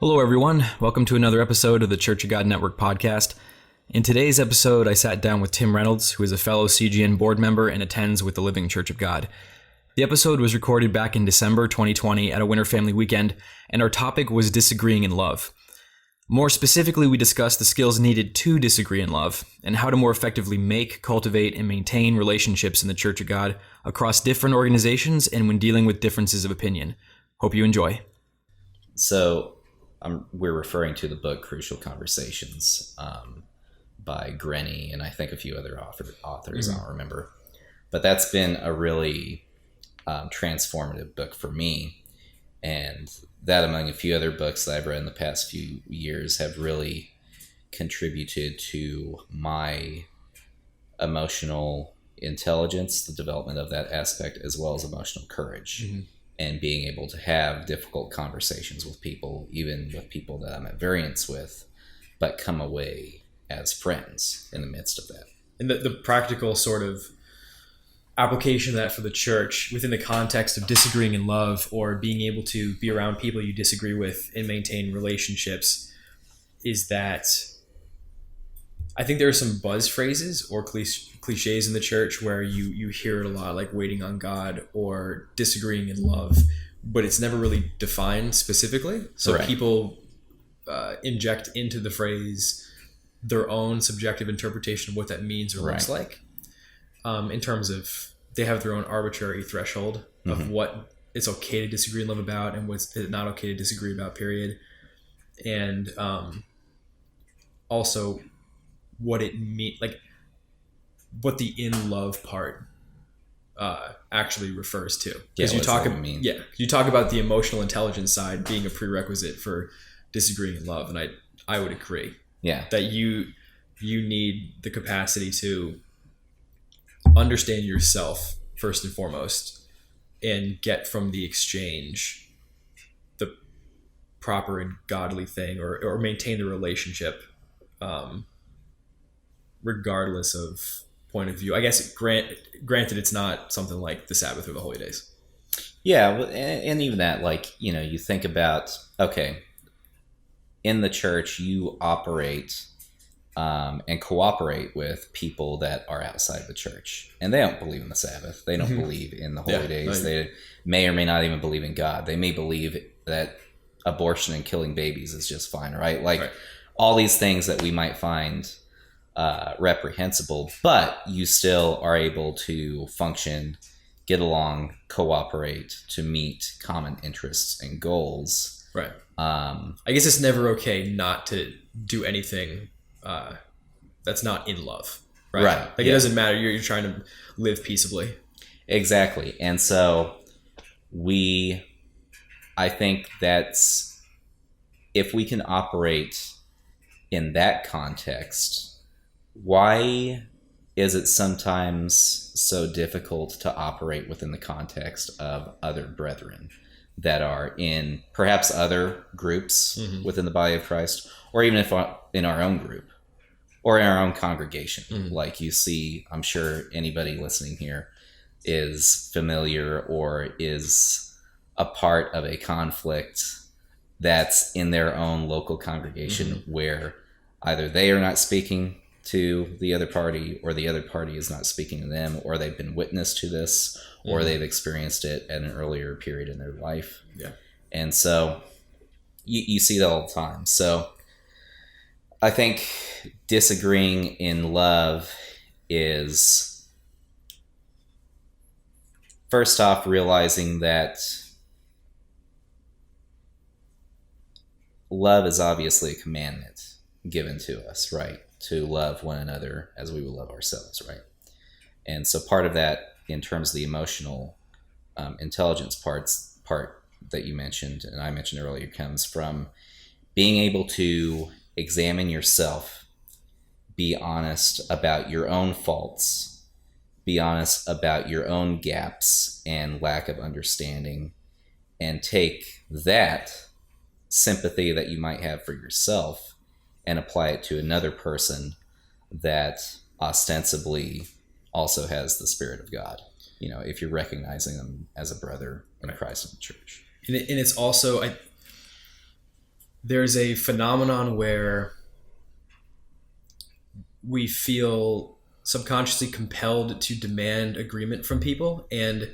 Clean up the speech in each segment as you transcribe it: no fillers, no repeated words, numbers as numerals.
Hello, everyone. Welcome to another episode of the Church of God Network podcast. In today's episode, I sat down with Tim Reynolds, who is a fellow CGN board member and attends with the Living Church of God. The episode was recorded back in December 2020 at a winter family weekend, and our topic was disagreeing in love. More specifically, we discussed the skills needed to disagree in love and how to more effectively make, cultivate, and maintain relationships in the Church of God across different organizations and when dealing with differences of opinion. Hope you enjoy. So, we're referring to the book Crucial Conversations by Grenny and I think a few other authors. I don't remember. But that's been a really transformative book for me. And that, among a few other books that I've read in the past few years, have really contributed to my emotional intelligence, the development of that aspect, as well as emotional courage. And being able to have difficult conversations with people, even with people that I'm at variance with, but come away as friends in the midst of that. And the practical sort of application of that for the church within the context of disagreeing in love or being able to be around people you disagree with and maintain relationships is that I think there are some buzz phrases or cliches in the church where you hear it a lot, like waiting on God or disagreeing in love, but it's never really defined specifically. So Right. People inject into the phrase their own subjective interpretation of what that means or looks like, in terms of they have their own arbitrary threshold of what it's okay to disagree in love about and what's not okay to disagree about, period. And also what it means, like what the in love part actually refers to. Because you talk about the emotional intelligence side being a prerequisite for disagreeing in love, and I would agree. Yeah. That you need the capacity to understand yourself first and foremost and get from the exchange the proper and godly thing or maintain the relationship regardless of point of view. I guess granted it's not something like the Sabbath or the holy days. Yeah, well, and even that, like, you think about, okay, in the church you operate and cooperate with people that are outside the church, and they don't believe in the Sabbath. They don't believe in the holy days. They may or may not even believe in God. They may believe that abortion and killing babies is just fine, right? Like all these things that we might find reprehensible, but you still are able to function, get along, cooperate to meet common interests and goals. Right. I guess it's never okay not to do anything that's not in love. Right. Like it doesn't matter. You're trying to live peaceably. Exactly. And so I think that's, if we can operate in that context, why is it sometimes so difficult to operate within the context of other brethren that are in perhaps other groups within the body of Christ, or even if in our own group or in our own congregation? Like you see, I'm sure anybody listening here is familiar or is a part of a conflict that's in their own local congregation where either they are not speaking to the other party, or the other party is not speaking to them, or they've been witness to this, or they've experienced it at an earlier period in their life. Yeah. And so you see that all the time. So I think disagreeing in love is, first off, realizing that love is obviously a commandment given to us, right? To love one another as we would love ourselves, right? And so part of that, in terms of the emotional intelligence part that you mentioned and I mentioned earlier, comes from being able to examine yourself, be honest about your own faults, be honest about your own gaps and lack of understanding, and take that sympathy that you might have for yourself and apply it to another person that ostensibly also has the Spirit of God. If you're recognizing them as a brother in Christ in the church. And it's also, there's a phenomenon where we feel subconsciously compelled to demand agreement from people, and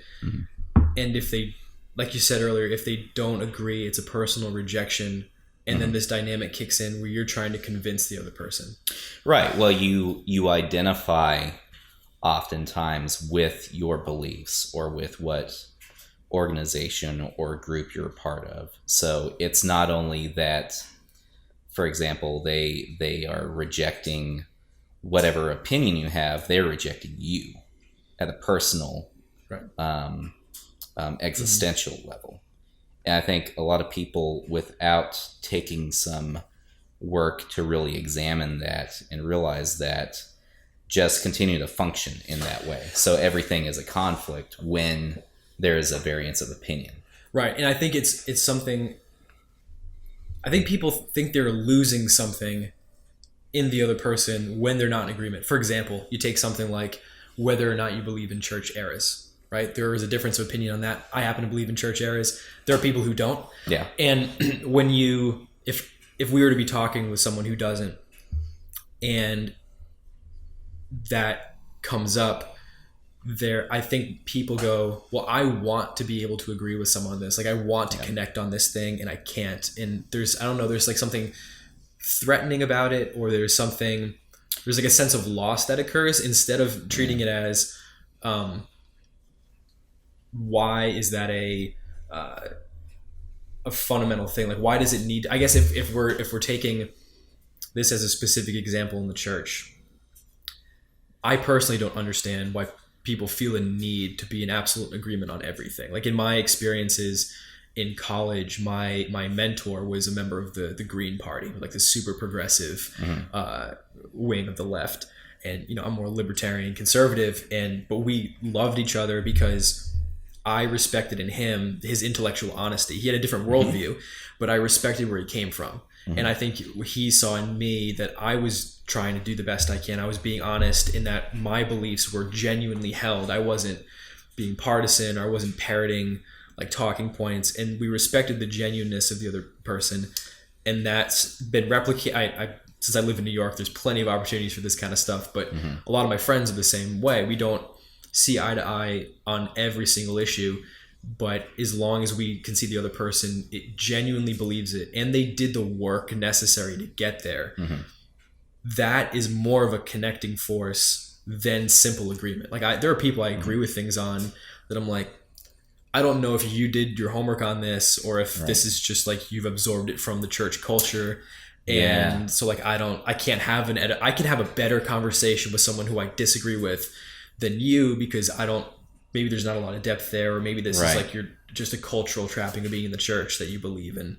if they, like you said earlier, if they don't agree, it's a personal rejection, and then this dynamic kicks in where you're trying to convince the other person. Right. Well, you identify oftentimes with your beliefs or with what organization or group you're a part of. So it's not only that, for example, they are rejecting whatever opinion you have, they're rejecting you at a personal, existential level. And I think a lot of people, without taking some work to really examine that and realize that, just continue to function in that way. So everything is a conflict when there is a variance of opinion. Right. And I think it's something, I think people think they're losing something in the other person when they're not in agreement. For example, you take something like whether or not you believe in church eras, right? There is a difference of opinion on that. I happen to believe in church eras. There are people who don't. Yeah. And when you, if we were to be talking with someone who doesn't, and that comes up there, I think people go, well, I want to be able to agree with someone on this. Like, I want to connect on this thing, and I can't. And there's, I don't know, there's like something threatening about it, or there's like a sense of loss that occurs, instead of treating it as, why is that a fundamental thing? Like, why does it need, I guess if we're taking this as a specific example in the church, I personally don't understand why people feel a need to be in absolute agreement on everything. Like, in my experiences in college, my mentor was a member of the Green Party, like the super progressive wing of the left. And, you know, I'm more libertarian conservative, but we loved each other because I respected in him his intellectual honesty. He had a different worldview, but I respected where he came from. And I think he saw in me that I was trying to do the best I can. I was being honest in that my beliefs were genuinely held. I wasn't being partisan, or I wasn't parroting like talking points. And we respected the genuineness of the other person. And that's been replicated. Since I live in New York, there's plenty of opportunities for this kind of stuff. But a lot of my friends are the same way. We don't see eye to eye on every single issue. But as long as we can see the other person, it genuinely believes it, and they did the work necessary to get there, that is more of a connecting force than simple agreement. Like, there are people I agree with things on that I'm like, I don't know if you did your homework on this, or if this is just like you've absorbed it from the church culture. And so like, I can't have I can have a better conversation with someone who I disagree with than you, because maybe there's not a lot of depth there, or maybe this is like you're just a cultural trapping of being in the church, that you believe in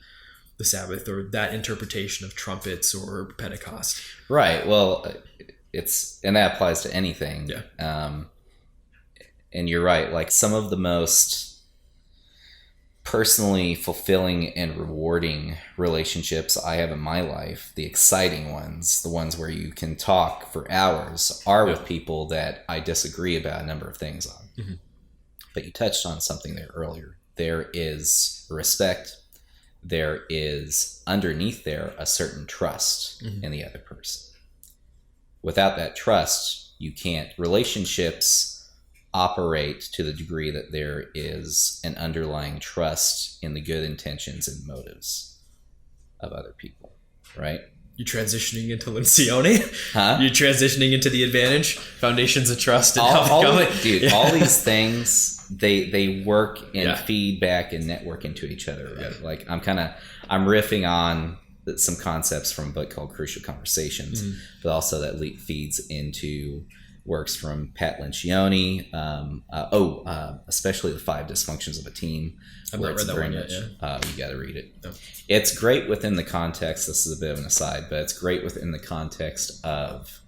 the Sabbath or that interpretation of trumpets or Pentecost. Right. Well, and that applies to anything. Yeah. And you're right. Like, some of the most personally fulfilling and rewarding relationships I have in my life, the exciting ones, the ones where you can talk for hours, are with people that I disagree about a number of things on. But you touched on something there earlier. There is respect. There is underneath there a certain trust in the other person. Without that trust, you can't. Relationships operate to the degree that there is an underlying trust in the good intentions and motives of other people, right? You transitioning into Lencioni? Huh? You transitioning into The Advantage? Foundations of Trust and all these things, they work and feedback and network into each other, right? Yeah. Like, I'm riffing on some concepts from a book called Crucial Conversations, but also that feeds into works from Pat Lencioni, especially The 5 Dysfunctions of a Team. I've not read that one yet. You got to read it. No. It's great within the context. This is a bit of an aside, but it's great within the context of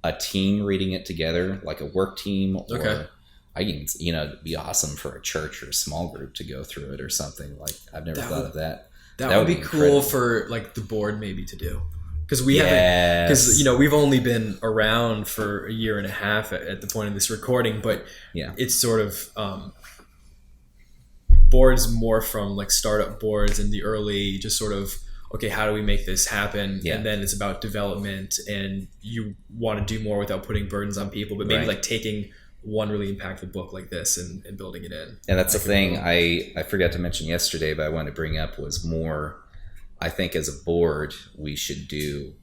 a team reading it together, like a work team, or I can, it'd be awesome for a church or a small group to go through it or something. Like, I've never thought of that. That would be cool for like the board maybe to do. Because we've only been around for a year and a half at the point of this recording, but it's sort of boards more from like startup boards in the early, just sort of okay, how do we make this happen? Yeah. And then it's about development, and you want to do more without putting burdens on people, but maybe Right. like taking one really impactful book like this and building it in. And that's the Like, thing I forgot to mention yesterday, but I wanted to bring up was more, I think as a board, we should do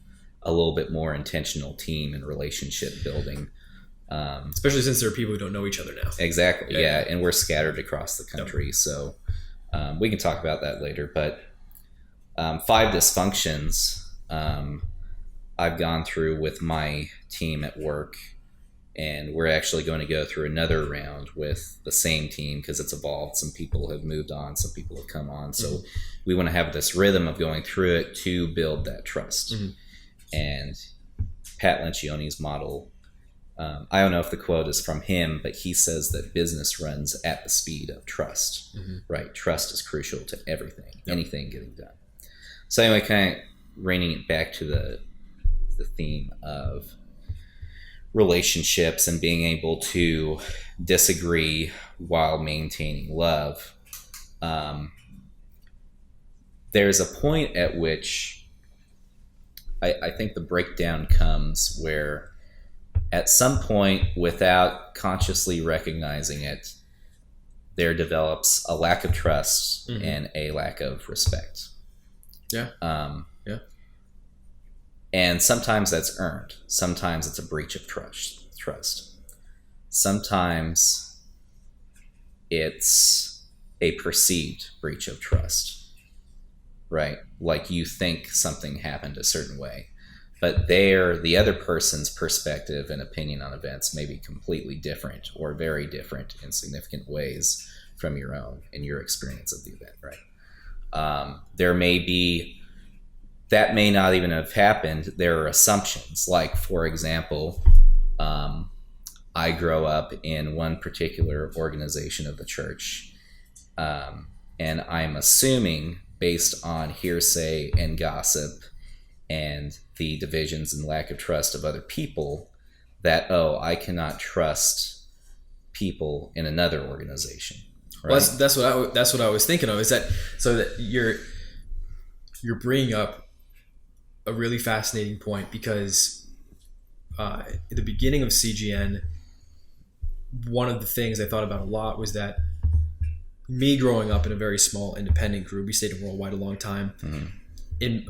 a little bit more intentional team and relationship building. Especially since there are people who don't know each other now. Exactly. Yeah. And we're scattered across the country. So we can talk about that later. But 5 dysfunctions I've gone through with my team at work. And we're actually going to go through another round with the same team because it's evolved. Some people have moved on. Some people have come on. So we want to have this rhythm of going through it to build that trust. And Pat Lencioni's model, I don't know if the quote is from him, but he says that business runs at the speed of trust, right? Trust is crucial to everything, anything getting done. So anyway, kind of reining it back to the theme of relationships and being able to disagree while maintaining love. There's a point at which I think the breakdown comes where at some point, without consciously recognizing it, there develops a lack of trust and a lack of respect. Yeah. And sometimes that's earned. Sometimes it's a breach of trust. Sometimes it's a perceived breach of trust, right? Like you think something happened a certain way, but the other person's perspective and opinion on events may be completely different or very different in significant ways from your own in your experience of the event, right? There may be, that may not even have happened. There are assumptions. Like, for example, I grow up in one particular organization of the church, and I'm assuming, based on hearsay and gossip and the divisions and lack of trust of other people, that, I cannot trust people in another organization. Right? Well, that's what I was thinking of. Is that so that you're bringing up a really fascinating point, because at the beginning of CGN, one of the things I thought about a lot was that me growing up in a very small independent group, we stayed in Worldwide a long time, in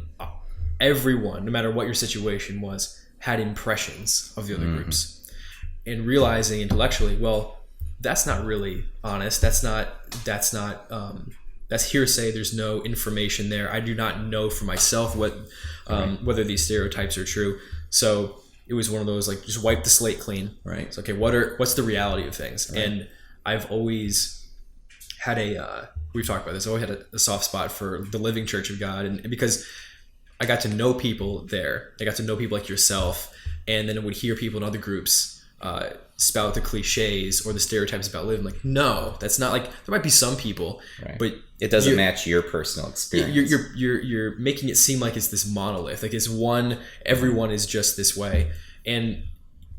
everyone, no matter what your situation was, had impressions of the other groups, and realizing intellectually, well, that's not really honest. That's hearsay. There's no information there. I do not know for myself whether these stereotypes are true. So it was one of those, like, just wipe the slate clean. Right. It's okay. What's the reality of things? Right. And I've always had we've talked about this. I always had a soft spot for the Living Church of God, and because I got to know people there, I got to know people like yourself, and then I would hear people in other groups spout the cliches or the stereotypes about living. Like, no, that's not, like, there might be some people, right, but it doesn't match your personal experience. You're making it seem like it's this monolith, like it's one, everyone is just this way. And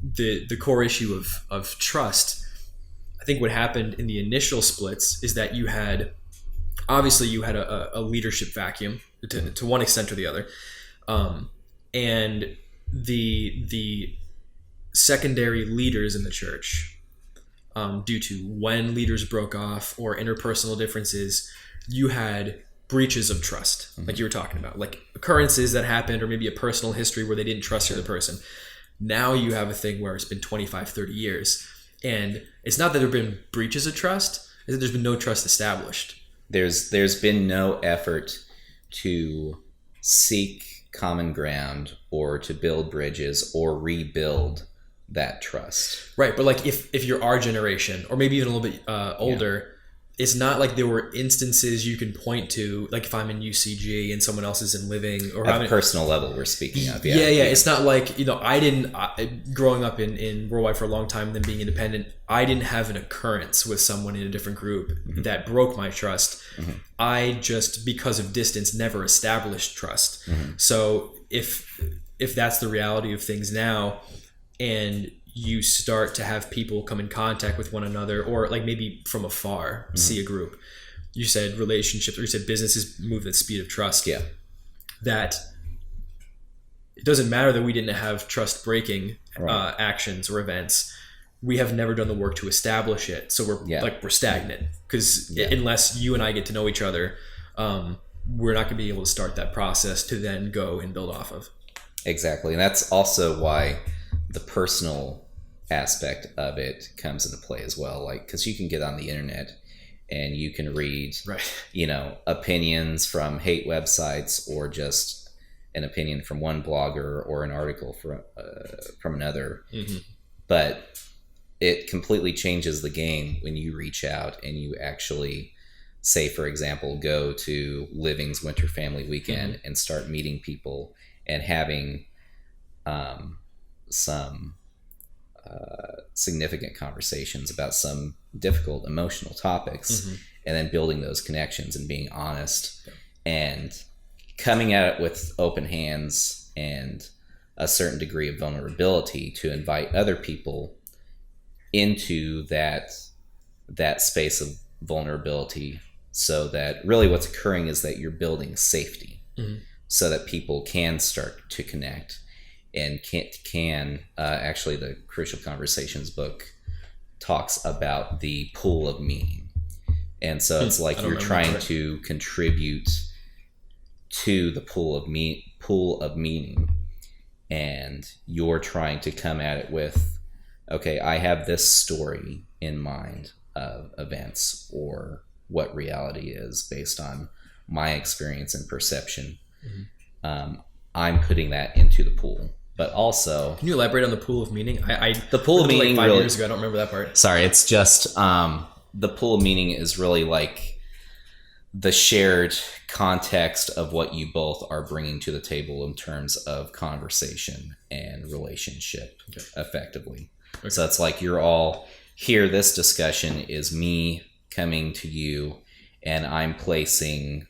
the core issue of trust, I think what happened in the initial splits is that you had a leadership vacuum to one extent or the other, and the secondary leaders in the church, due to when leaders broke off or interpersonal differences, you had breaches of trust, like you were talking about, like occurrences that happened, or maybe a personal history where they didn't trust the other person. Now you have a thing where it's been 25, 30 years, and it's not that there have been breaches of trust, it's that there's been no trust established. There's been no effort to seek common ground or to build bridges or rebuild that trust. Right, but like if you're our generation, or maybe even a little bit older, it's not like there were instances you can point to, like if I'm in UCG and someone else is in Living, or at a personal level we're speaking of. Yeah. It's not like, growing up in Worldwide for a long time and then being independent, I didn't have an occurrence with someone in a different group that broke my trust. I just, because of distance, never established trust. So if that's the reality of things now, and you start to have people come in contact with one another, or like maybe from afar see a group, you said relationships, or you said businesses move at the speed of trust. that it doesn't matter that we didn't have trust breaking Right. actions or events. We have never done the work to establish it. So we're stagnant because unless you and I get to know each other, we're not going to be able to start that process to then go and build off of. Exactly. And that's also why the personal aspect of it comes into play as well. Like, because you can get on the internet and you can read, opinions from hate websites, or just an opinion from one blogger or an article from another. Mm-hmm. But it completely changes the game when you reach out and you actually, say, for example, go to Living's Winter Family Weekend and start meeting people and having some significant conversations about some difficult emotional topics, and then building those connections and being honest and coming at it with open hands and a certain degree of vulnerability to invite other people into that space of vulnerability, so that really what's occurring is that you're building safety, so that people can start to connect and can actually, the Crucial Conversations book talks about the pool of meaning. And so it's like you're trying to contribute to the pool of meaning, and you're trying to come at it with, okay, I have this story in mind of events or what reality is based on my experience and perception. I'm putting that into the pool. But also, can you elaborate on the pool of meaning? The pool of meaning, like 5 really, years ago. I don't remember that part. Sorry, it's just the pool of meaning is really like the shared context of what you both are bringing to the table in terms of conversation and relationship, effectively. Okay. So it's like you're all here. This discussion is me coming to you, and I'm placing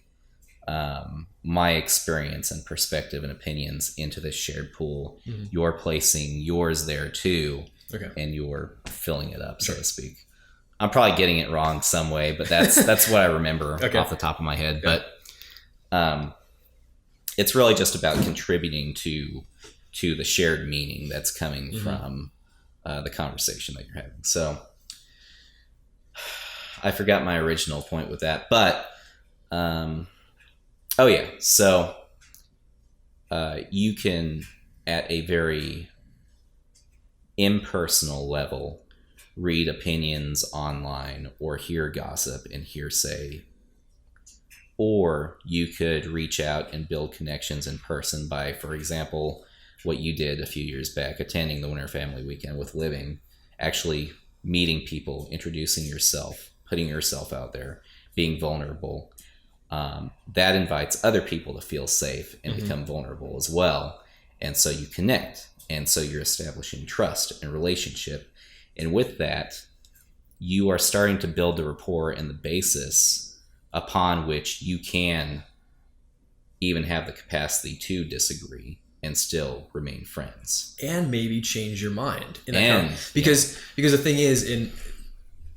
my experience and perspective and opinions into this shared pool. You're placing yours there too, and you're filling it up, so to speak. I'm probably getting it wrong some way, but that's what I remember off the top of my head. But it's really just about contributing to the shared meaning that's coming from the conversation that you're having. So I forgot my original point with that, but so you can, at a very impersonal level, read opinions online or hear gossip and hearsay, or you could reach out and build connections in person by, for example, what you did a few years back, attending the Winter Family Weekend with Living, actually meeting people, introducing yourself, putting yourself out there, being vulnerable. That invites other people to feel safe and become vulnerable as well. And so you connect. And so you're establishing trust and relationship. And with that, you are starting to build the rapport and the basis upon which you can even have the capacity to disagree and still remain friends. And maybe change your mind. Because the thing is,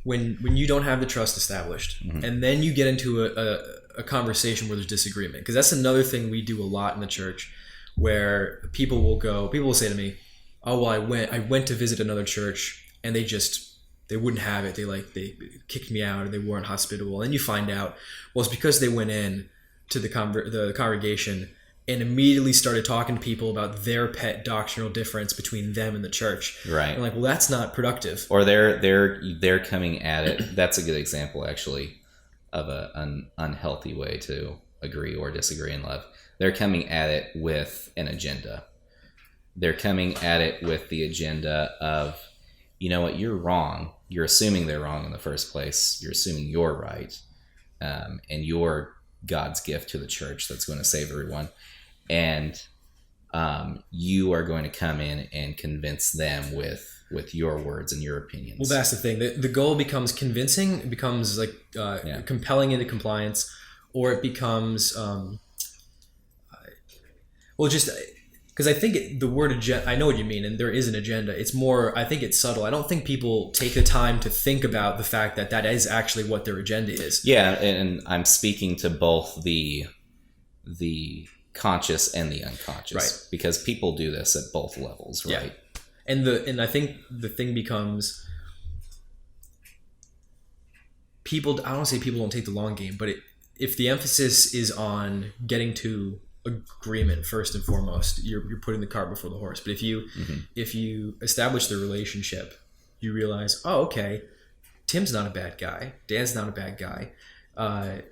when you don't have the trust established, and then you get into a conversation where there's disagreement, because that's another thing we do a lot in the church, where people will say to me, oh, well, I went to visit another church and they wouldn't have it. They kicked me out, or they weren't hospitable. And you find out, well, it's because they went in to the congregation and immediately started talking to people about their pet doctrinal difference between them and the church. Right. And like, well, that's not productive. Or they're coming at it. That's a good example, actually, of an unhealthy way to agree or disagree in love. They're coming at it with an agenda. They're coming at it with the agenda of, you know what, you're wrong. You're assuming they're wrong in the first place. You're assuming you're right. And you're God's gift to the church that's going to save everyone. And you are going to come in and convince them with your words and your opinions. Well, that's the thing. The goal becomes convincing. It becomes like compelling into compliance, or it becomes just because I think the word agenda, I know what you mean, and there is an agenda. It's more, I think it's subtle. I don't think people take the time to think about the fact that is actually what their agenda is. Yeah, and I'm speaking to both the conscious and the unconscious, Right. because people do this at both levels, right? Yeah. And I think the thing becomes people. I don't say people don't take the long game, but if the emphasis is on getting to agreement first and foremost, you're putting the cart before the horse. But if you establish the relationship, you realize, oh, okay, Tim's not a bad guy, Dan's not a bad guy. I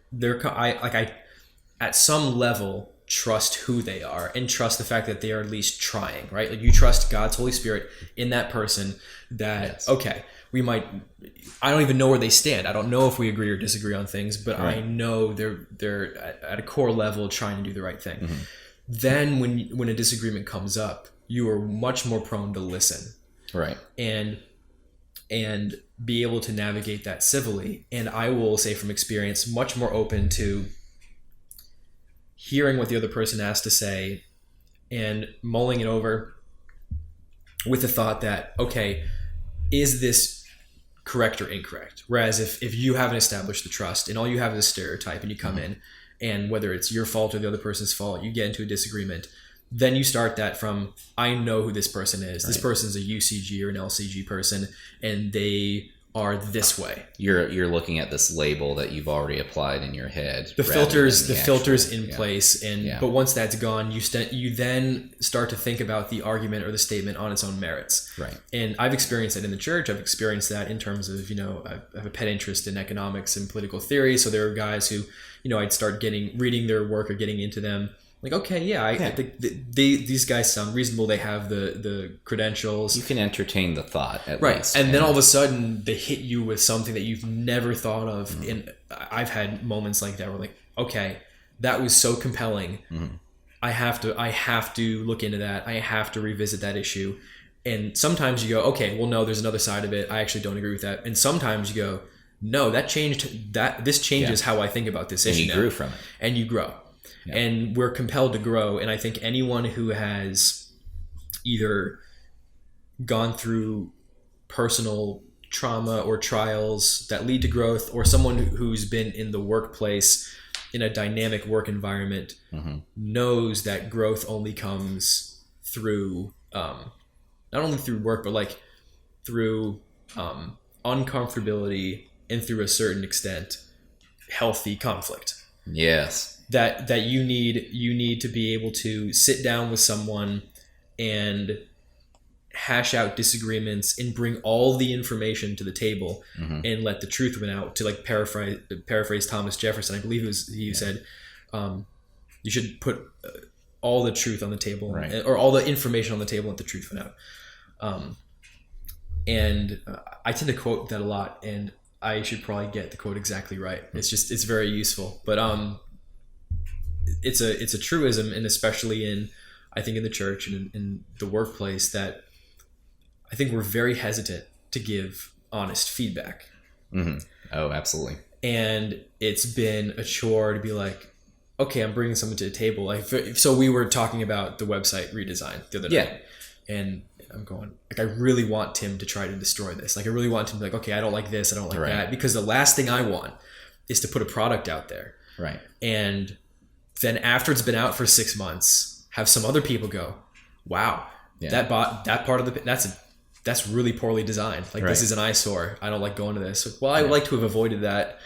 at some level trust who they are and trust the fact that they are at least trying, right? Like you trust God's Holy Spirit in that person that, okay, I don't even know where they stand. I don't know if we agree or disagree on things, but I know they're at a core level trying to do the right thing. Then when a disagreement comes up, you are much more prone to listen. Right. And be able to navigate that civilly. And I will say from experience, much more open to hearing what the other person has to say and mulling it over with the thought that, okay, is this correct or incorrect? Whereas if you haven't established the trust and all you have is a stereotype and you come in and whether it's your fault or the other person's fault, you get into a disagreement, then you start that from, I know who this person is. Right. This person's a UCG or an LCG person and they are this way. You're looking at this label that you've already applied in your head. The filters in place, but once that's gone, you then start to think about the argument or the statement on its own merits. Right. And I've experienced that in the church. I've experienced that in terms of, I have a pet interest in economics and political theory. So there are guys who, I'd start reading their work or getting into them. Like, okay, I think these guys sound reasonable. They have the credentials. You can entertain the thought at right. least. And then all of a sudden they hit you with something that you've never thought of. Mm-hmm. And I've had moments like that where like, okay, that was so compelling. Mm-hmm. I have to look into that. I have to revisit that issue. And sometimes you go, okay, well, no, there's another side of it. I actually don't agree with that. And sometimes you go, no, this changes how I think about this issue. And you grew from it. And you grow. Yeah. And we're compelled to grow. And I think anyone who has either gone through personal trauma or trials that lead to growth, or someone who's been in the workplace in a dynamic work environment knows that growth only comes through, not only through work, but like through uncomfortability and through a certain extent, healthy conflict. Yes. That you need to be able to sit down with someone and hash out disagreements and bring all the information to the table and let the truth win out. To like paraphrase Thomas Jefferson, I believe he said, you should put all the truth on the table, right, or all the information on the table and let the truth win out. And I tend to quote that a lot, and I should probably get the quote exactly right. It's very useful, but it's a truism, and especially I think in the church and in the workplace, that I think we're very hesitant to give honest feedback. Mm-hmm. Oh, absolutely. And it's been a chore to be like, okay, I'm bringing something to the table. Like, so we were talking about the website redesign the other day, and I'm going, like, I really want Tim to try to destroy this. Like, I really want Tim to be like, okay, I don't like this, I don't like that, because the last thing I want is to put a product out there. Right. And then after it's been out for 6 months, have some other people go, wow, that part of that's really poorly designed. Like, this is an eyesore. I don't like going to this. Well, I would like to have avoided that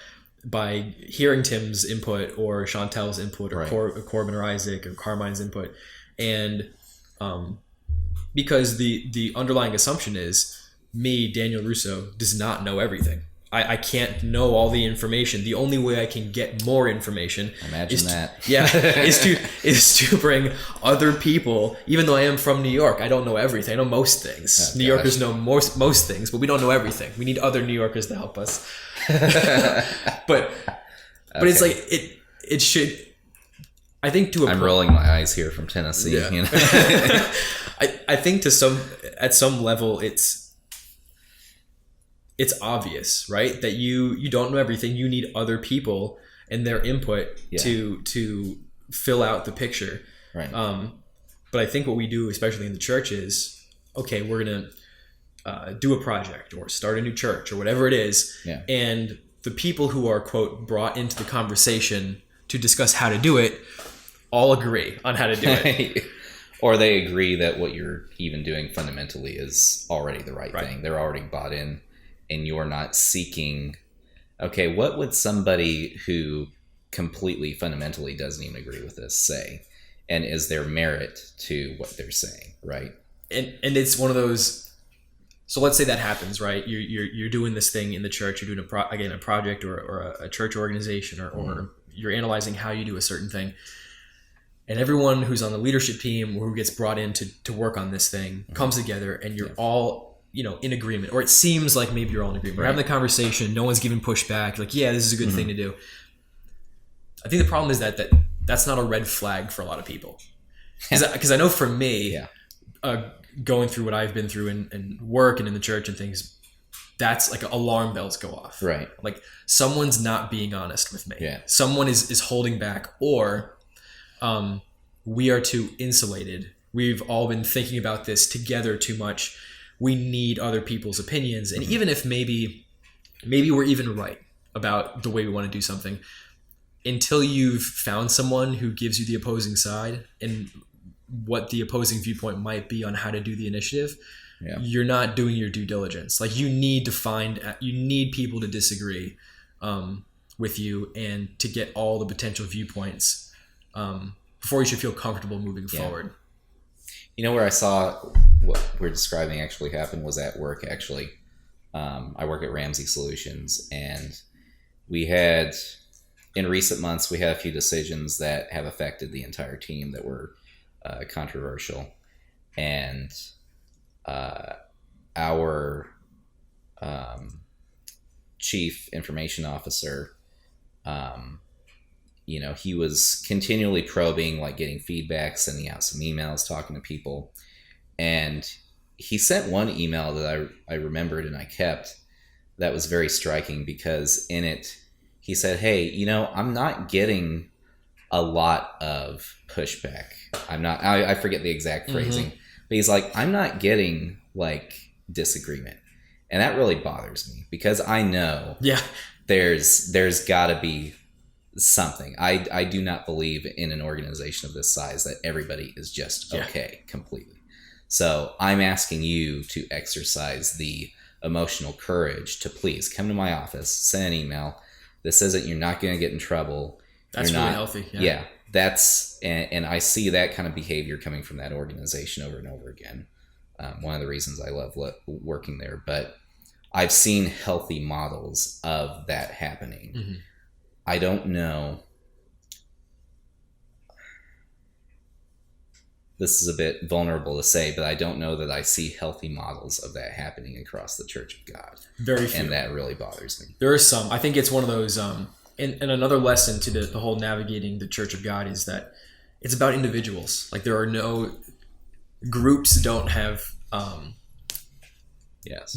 by hearing Tim's input or Chantel's input or Corbin or Isaac or Carmine's input. And because the underlying assumption is me, Daniel Russo, does not know everything. I can't know all the information. The only way I can get more information is to bring other people. Even though I am from New York, I don't know everything. I know most things. New Yorkers know most things, but we don't know everything. We need other New Yorkers to help us. but it's like it should. I think I'm rolling my eyes here from Tennessee. Yeah. You know? I think at some level it's obvious, right? That you don't know everything. You need other people and their input to fill out the picture. Right. But I think what we do, especially in the church, is, okay, we're going to do a project or start a new church or whatever it is. Yeah. And the people who are, quote, brought into the conversation to discuss how to do it all agree on how to do it. Or they agree that what you're even doing fundamentally is already the right thing. They're already bought in, and you're not seeking, okay, what would somebody who completely fundamentally doesn't even agree with this say? And is there merit to what they're saying, right? And it's one of those, so let's say that happens, right? You're doing this thing in the church, you're doing a project or a church organization, or you're analyzing how you do a certain thing. And everyone who's on the leadership team or who gets brought in to work on this thing comes together, and you're all, in agreement, or it seems like maybe you're all in agreement. We're having the conversation, no one's giving pushback, like, yeah, this is a good thing to do. I think the problem is that's not a red flag for a lot of people. Because I know for me, going through what I've been through in work and in the church and things, that's like alarm bells go off. Right. Like someone's not being honest with me. Yeah. Someone is holding back, or we are too insulated. We've all been thinking about this together too much. We need other people's opinions. And even if maybe we're even right about the way we want to do something, until you've found someone who gives you the opposing side and what the opposing viewpoint might be on how to do the initiative, you're not doing your due diligence. Like you need people to disagree with you and to get all the potential viewpoints before you should feel comfortable moving forward. Where I saw what we're describing actually happen was at work, actually. I work at Ramsey Solutions, and we had, in recent months, we had a few decisions that have affected the entire team that were controversial. And our chief information officer, he was continually probing, like getting feedback, sending out some emails, talking to people. And he sent one email that I remembered and I kept that was very striking, because in it, he said, hey, I'm not getting a lot of pushback. I forget the exact phrasing, but he's like, I'm not getting like disagreement. And that really bothers me, because I know there's gotta be something. I do not believe in an organization of this size that everybody is just okay completely. So I'm asking you to exercise the emotional courage to please come to my office, send an email. This isn't, you're not going to get in trouble. That's really healthy. Yeah. That's, and I see that kind of behavior coming from that organization over and over again. One of the reasons I love working there, but I've seen healthy models of that happening. I don't know. This is a bit vulnerable to say, but I don't know that I see healthy models of that happening across the Church of God. Very few. And that really bothers me. There are some. I think it's one of those, and another lesson to the whole navigating the Church of God is that it's about individuals. Like there are no, groups don't have,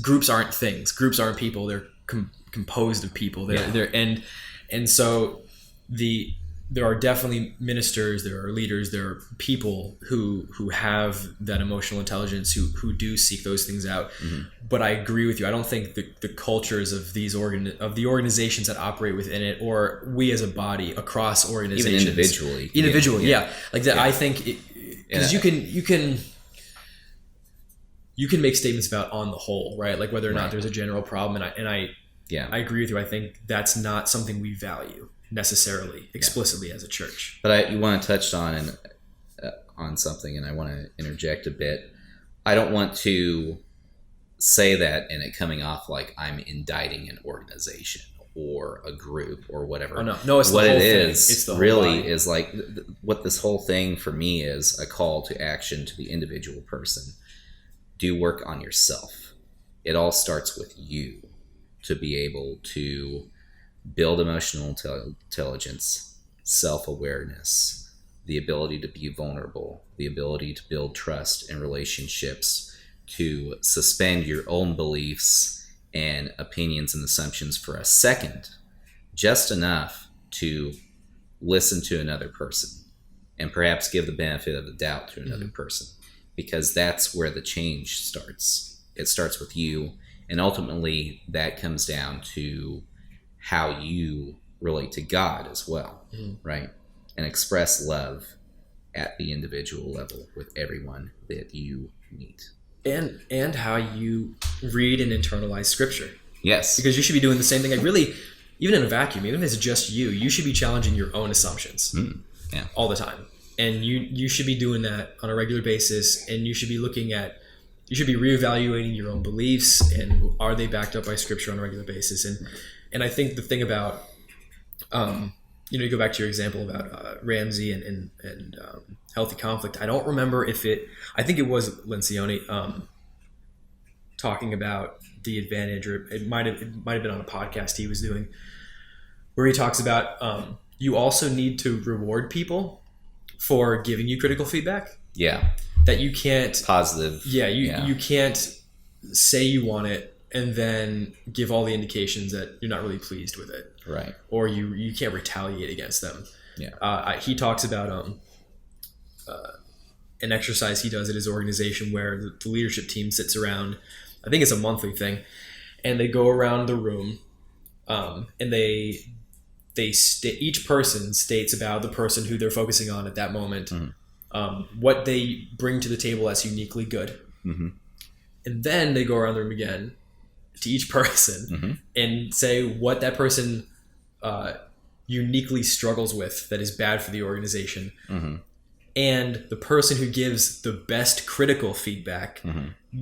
groups aren't things. Groups aren't people. They're composed of people. And so there are definitely ministers, there are leaders, there are people who have that emotional intelligence, who do seek those things out. But I agree with you. I don't think the cultures of these the organizations that operate within it, or we as a body across organizations, even individually, like that. I think because you can make statements about on the whole, right? Like whether or not there's a general problem, and I agree with you. I think that's not something we value necessarily explicitly as a church. But you want to touch on something, and I want to interject a bit. I don't want to say that and it coming off like I'm indicting an organization or a group or whatever. Oh, no, it's what the whole it thing. is. It's the really whole is like what this whole thing for me is a call to action to the individual person. Do work on yourself. It all starts with you to be able to build emotional intelligence, self-awareness, the ability to be vulnerable, the ability to build trust and relationships, to suspend your own beliefs and opinions and assumptions for a second, just enough to listen to another person and perhaps give the benefit of the doubt to another person, because that's where the change starts. It starts with you, and ultimately that comes down to how you relate to God as well, right? And express love at the individual level with everyone that you meet. And how you read and internalize scripture. Yes. Because you should be doing the same thing. Like really, even in a vacuum, even if it's just you should be challenging your own assumptions all the time. And you should be doing that on a regular basis. And you should be you should be reevaluating your own beliefs and are they backed up by scripture on a regular basis. And I think the thing about, you go back to your example about Ramsey and healthy conflict. I don't remember I think it was Lencioni talking about the advantage, or it might have been on a podcast he was doing, where he talks about you also need to reward people for giving you critical feedback. Yeah. That you can't positive. Yeah, you can't say you want it and then give all the indications that you're not really pleased with it. Right. Or you can't retaliate against them. Yeah. He talks about an exercise he does at his organization where the leadership team sits around. I think it's a monthly thing, and they go around the room, and each person states about the person who they're focusing on at that moment, what they bring to the table as uniquely good, and then they go around the room again to each person and say what that person uniquely struggles with that is bad for the organization. And the person who gives the best critical feedback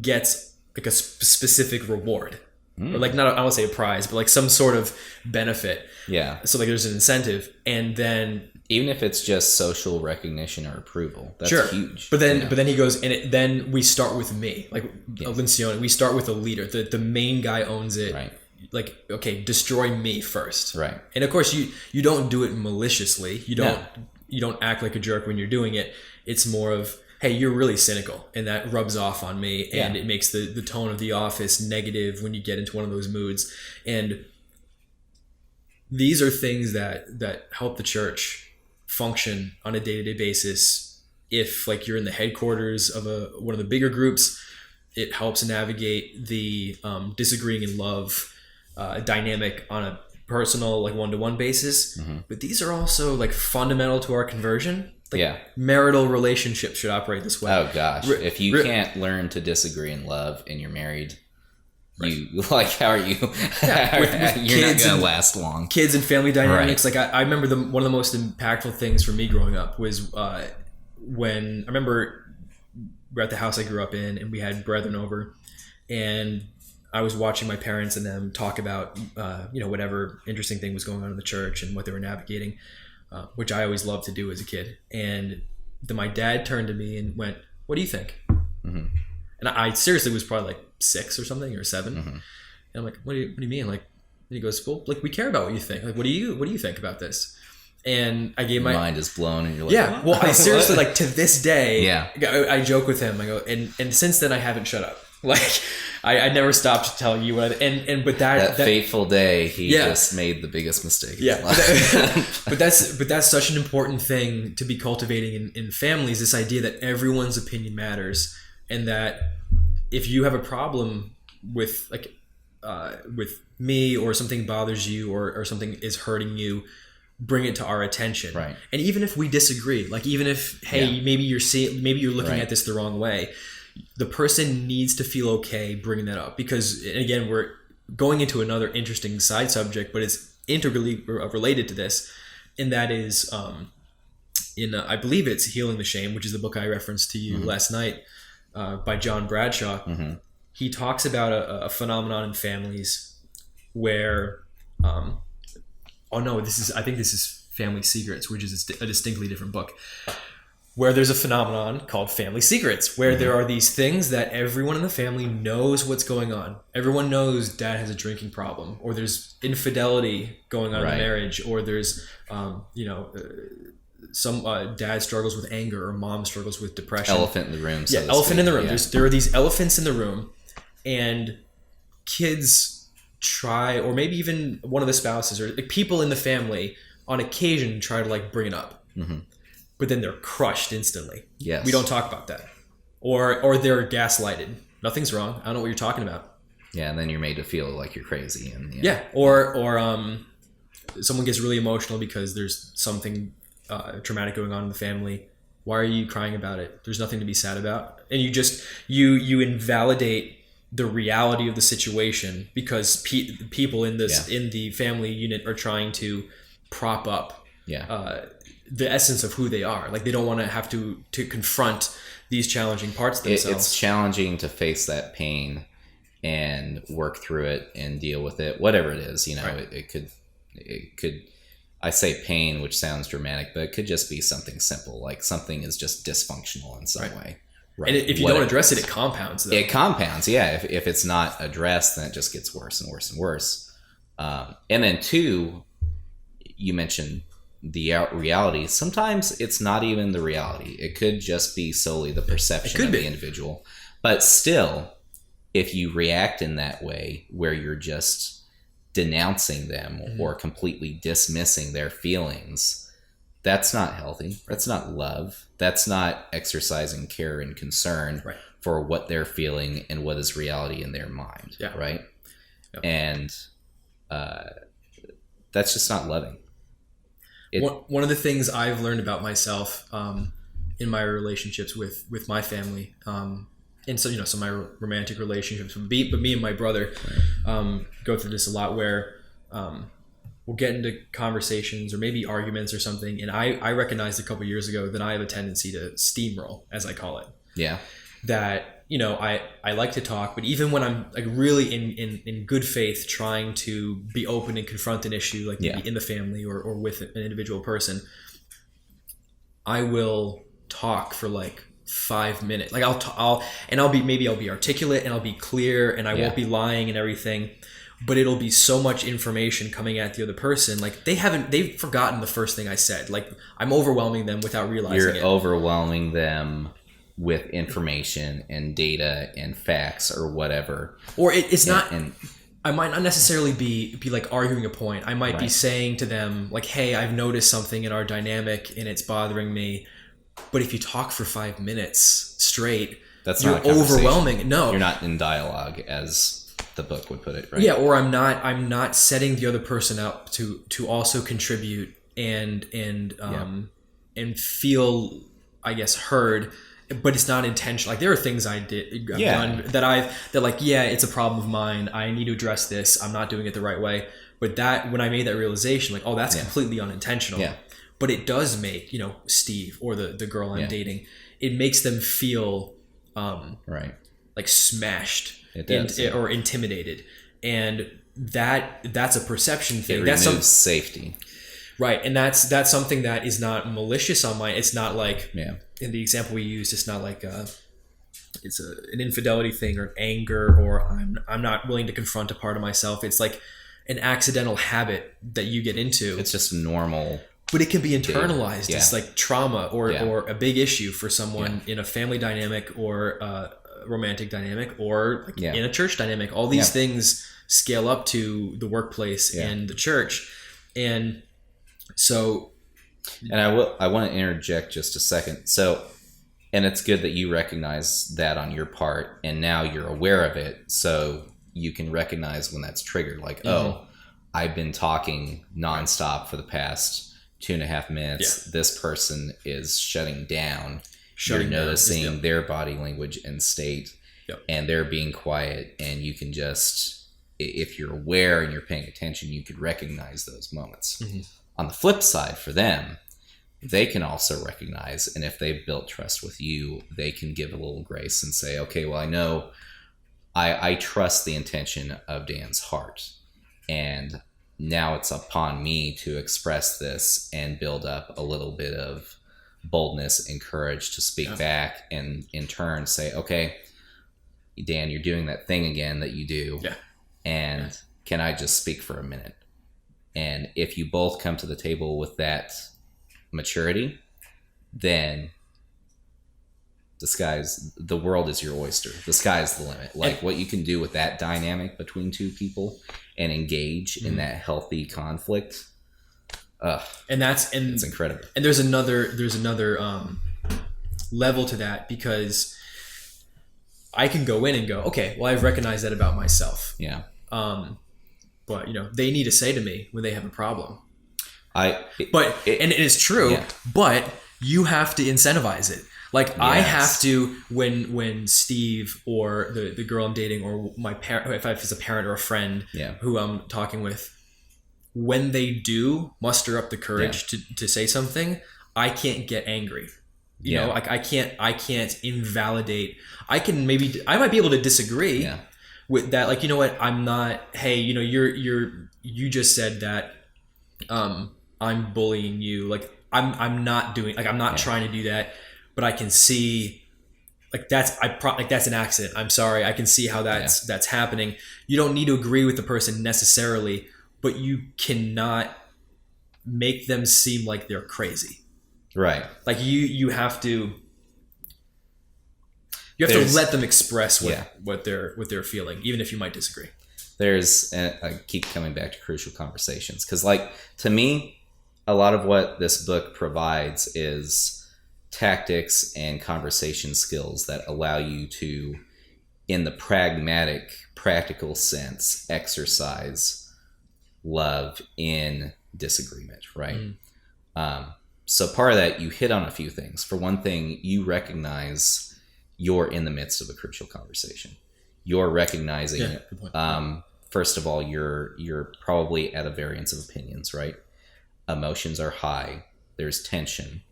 gets like a specific reward, or like not, I won't say a prize, but like some sort of benefit. Yeah. So like there's an incentive, and then even if it's just social recognition or approval, that's huge. But then he goes, and then we start with me, like Lencioni. We start with a leader. The main guy owns it. Right. Like, okay, destroy me first. Right. And of course you don't do it maliciously. You don't act like a jerk when you're doing it. It's more of, hey, you're really cynical, and that rubs off on me, and it makes the tone of the office negative when you get into one of those moods. And these are things that help the church function on a day-to-day basis. If like you're in the headquarters of one of the bigger groups, it helps navigate the disagreeing in love dynamic on a personal, like one-to-one basis. But these are also like fundamental to our conversion. Like marital relationships should operate this way. Oh gosh, if you can't learn to disagree in love and you're married, you like, how are you? You're not gonna last long. Kids and family dynamics. Like I remember one of the most impactful things for me growing up was when I remember we're at the house I grew up in, and we had brethren over, and I was watching my parents and them talk about whatever interesting thing was going on in the church and what they were navigating. Which I always loved to do as a kid. And then my dad turned to me and went, "What do you think?" And I seriously was probably like 6 or something, or 7. And I'm like, what do you mean? Like, and he goes, "Well, like, we care about what you think. Like, what do you think about this?" And I gave my mind is blown, and you're like, yeah. Well, I seriously, like, to this day, I joke with him. I go, and since then I haven't shut up. Like, I never stopped telling you what. But that fateful day, he just made the biggest mistake. But that's such an important thing to be cultivating in families. This idea that everyone's opinion matters, and that if you have a problem with with me, or something bothers you, or something is hurting you, bring it to our attention. Right. And even if we disagree, like even if maybe you're looking at this the wrong way, the person needs to feel okay bringing that up, because again, we're going into another interesting side subject, but it's integrally related to this, and that is I believe it's Healing the Shame, which is the book I referenced to you last night, by John Bradshaw. He talks about a phenomenon in families where I think this is Family Secrets, which is a distinctly different book, where there's a phenomenon called family secrets, where there are these things that everyone in the family knows what's going on. Everyone knows dad has a drinking problem, or there's infidelity going on in the marriage, or there's, some dad struggles with anger, or mom struggles with depression. Elephant in the room. Elephant in the room. There are these elephants in the room, and kids try, or maybe even one of the spouses, or like people in the family on occasion try to like bring it up. But then they're crushed instantly. Yes. We don't talk about that. Or they're gaslighted. Nothing's wrong. I don't know what you're talking about. Yeah, and then you're made to feel like you're crazy. And Or someone gets really emotional because there's something traumatic going on in the family, Why are you crying about it? There's nothing to be sad about. And you just, you invalidate the reality of the situation because people in this, in the family unit are trying to prop up the essence of who they are. Like, they don't want to have to confront these challenging parts themselves. It's challenging to face that pain and work through it and deal with it, whatever it is. You know, right. It could. I say pain, which sounds dramatic, but it could just be something simple, like something is just dysfunctional in some way. Right. And if you don't address it, it compounds. Though. It compounds, yeah. If it's not addressed, then it just gets worse and worse and worse. And then two, you mentioned the reality. Sometimes it's not even the reality. It could just be solely the perception of the individual. But still, if you react in that way, where you're just denouncing them or completely dismissing their feelings, that's not healthy. That's not love. That's not exercising care and concern for what they're feeling and what is reality in their mind. Yeah. Right. Yep. And that's just not loving. One of the things I've learned about myself in my relationships with my family, and so, some of my romantic relationships, but me and my brother go through this a lot, where we'll get into conversations or maybe arguments or something, and I recognized a couple years ago that I have a tendency to steamroll, as I call it. Yeah. That, I like to talk, but even when I'm like really in good faith trying to be open and confront an issue, like maybe in the family or with an individual person, I will talk for like 5 minutes. Like I'll be articulate and I'll be clear and I won't be lying and everything, but it'll be so much information coming at the other person. Like they've forgotten the first thing I said. Like I'm overwhelming them without realizing it. You're overwhelming them with information and data and facts or whatever. Or it's not, I might not necessarily be like arguing a point. I might be saying to them like, hey, I've noticed something in our dynamic and it's bothering me. But if you talk for 5 minutes straight, you're overwhelming. No, you're not in dialogue, as the book would put it, right? Yeah, or I'm not setting the other person up to also contribute and feel, I guess, heard. But it's not intentional. Like there are things I've done that it's a problem of mine. I need to address this. I'm not doing it the right way. But when I made that realization, like, oh, that's completely unintentional. Yeah. But it does make, Steve or the girl I'm dating, it makes them feel like smashed or intimidated. And that's a perception thing. That's safety. Right. And that's something that is not malicious on mine. It's not like in the example we used, it's not like it's an infidelity thing or anger or I'm not willing to confront a part of myself. It's like an accidental habit that you get into. It's just normal. But it can be internalized. Yeah. It's like trauma or a big issue for someone in a family dynamic or a romantic dynamic or in a church dynamic. All these things scale up to the workplace and the church. And so... And I want to interject just a second. So, and it's good that you recognize that on your part and now you're aware of it. So you can recognize when that's triggered. Like, oh, I've been talking nonstop for the past 2.5 minutes. This person is shutting down. You're noticing their body language and state, and they're being quiet. And you can just, if you're aware and you're paying attention, you could recognize those moments. Mm-hmm. On the flip side, for them, they can also recognize, and if they've built trust with you, they can give a little grace and say, okay, well, I know I trust the intention of Dan's heart, and now it's upon me to express this and build up a little bit of boldness and courage to speak back, and in turn say, okay, Dan, you're doing that thing again that you do. Yeah. And can I just speak for a minute? And if you both come to the table with that maturity, then the world is your oyster. The sky's the limit. Like what you can do with that dynamic between two people and engage in that healthy conflict. It's incredible. And there's another level to that, because I can go in and go, okay, well, I've recognized that about myself. Yeah. But they need to say to me when they have a problem. And it is true, but you have to incentivize it. Like I Yes. have to, when Steve or the girl I'm dating or my parent, if it's a parent or a friend Yeah. who I'm talking with, when they do muster up the courage to say something, I can't get angry. You know, like I can't invalidate. I might be able to disagree with that. Like, you know what? I'm not, hey, you know, you just said that, I'm bullying you. Like I'm not doing, like, I'm not trying to do that, but I can see like that's an accident. I'm sorry. I can see how that's happening. You don't need to agree with the person necessarily, but you cannot make them seem like they're crazy. Right. Like you have to let them express what they're feeling, even if you might disagree. I keep coming back to crucial conversations because, like, to me, a lot of what this book provides is tactics and conversation skills that allow you to, in the pragmatic, practical sense, exercise love in disagreement, right? So part of that, you hit on a few things. For one thing, you recognize you're in the midst of a crucial conversation. You're recognizing it. Good point. First of all, you're probably at a variance of opinions, right? Emotions are high. There's tension.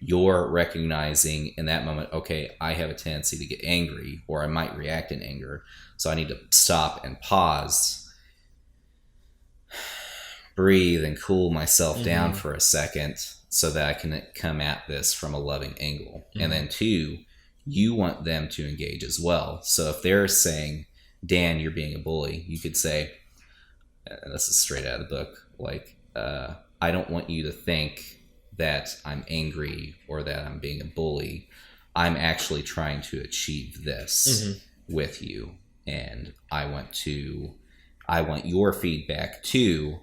You're recognizing in that moment, okay, I have a tendency to get angry, or I might react in anger. So I need to stop and pause, breathe, and cool myself down for a second so that I can come at this from a loving angle. And then two, you want them to engage as well. So if they're saying, Dan, you're being a bully, you could say, and this is straight out of the book, like, I don't want you to think that I'm angry or that I'm being a bully. I'm actually trying to achieve this with you. And I want your feedback too,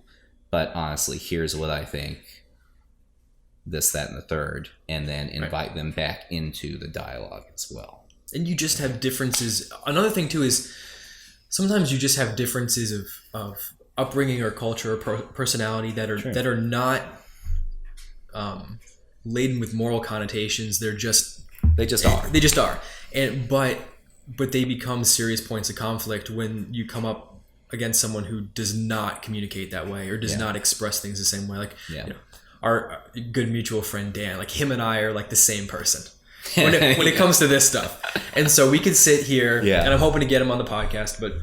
but honestly, here's what I think, this, that, and the third, and then invite them back into the dialogue as well. And you just have differences. Another thing too is sometimes you just have differences of upbringing or culture or personality that are not laden with moral connotations. They just are. And but they become serious points of conflict when you come up against someone who does not communicate that way or does not express things the same way. Like, you know, our good mutual friend Dan, like him and I are like the same person when it comes to this stuff. And so we could sit here, and I'm hoping to get him on the podcast, but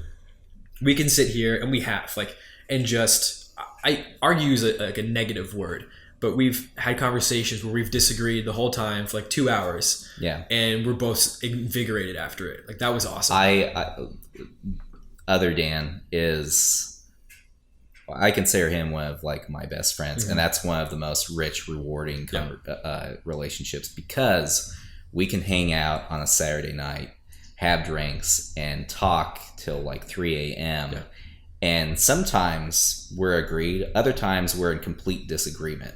we can sit here, and we have, like, and just, I argue is like a negative word, but we've had conversations where we've disagreed the whole time for like 2 hours. Yeah. And we're both invigorated after it. Like, that was awesome. Other Dan is, I consider him one of like my best friends, and that's one of the most rich, rewarding relationships, because we can hang out on a Saturday night, have drinks, and talk till like 3 a.m. Yeah. And sometimes we're agreed, other times we're in complete disagreement.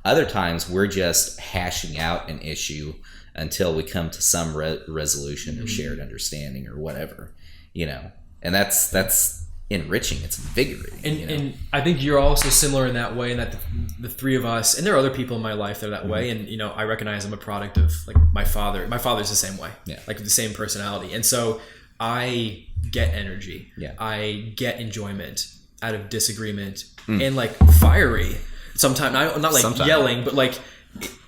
Other times we're just hashing out an issue until we come to some resolution or shared understanding or whatever, you know. And that's enriching. It's invigorating. And I think you're also similar in that way, in that the three of us, and there are other people in my life that are that way. And, you know, I recognize I'm a product of like my father. My father's the same way, like the same personality. And so I get energy. Yeah. I get enjoyment out of disagreement and like fiery. Sometimes not like yelling, but like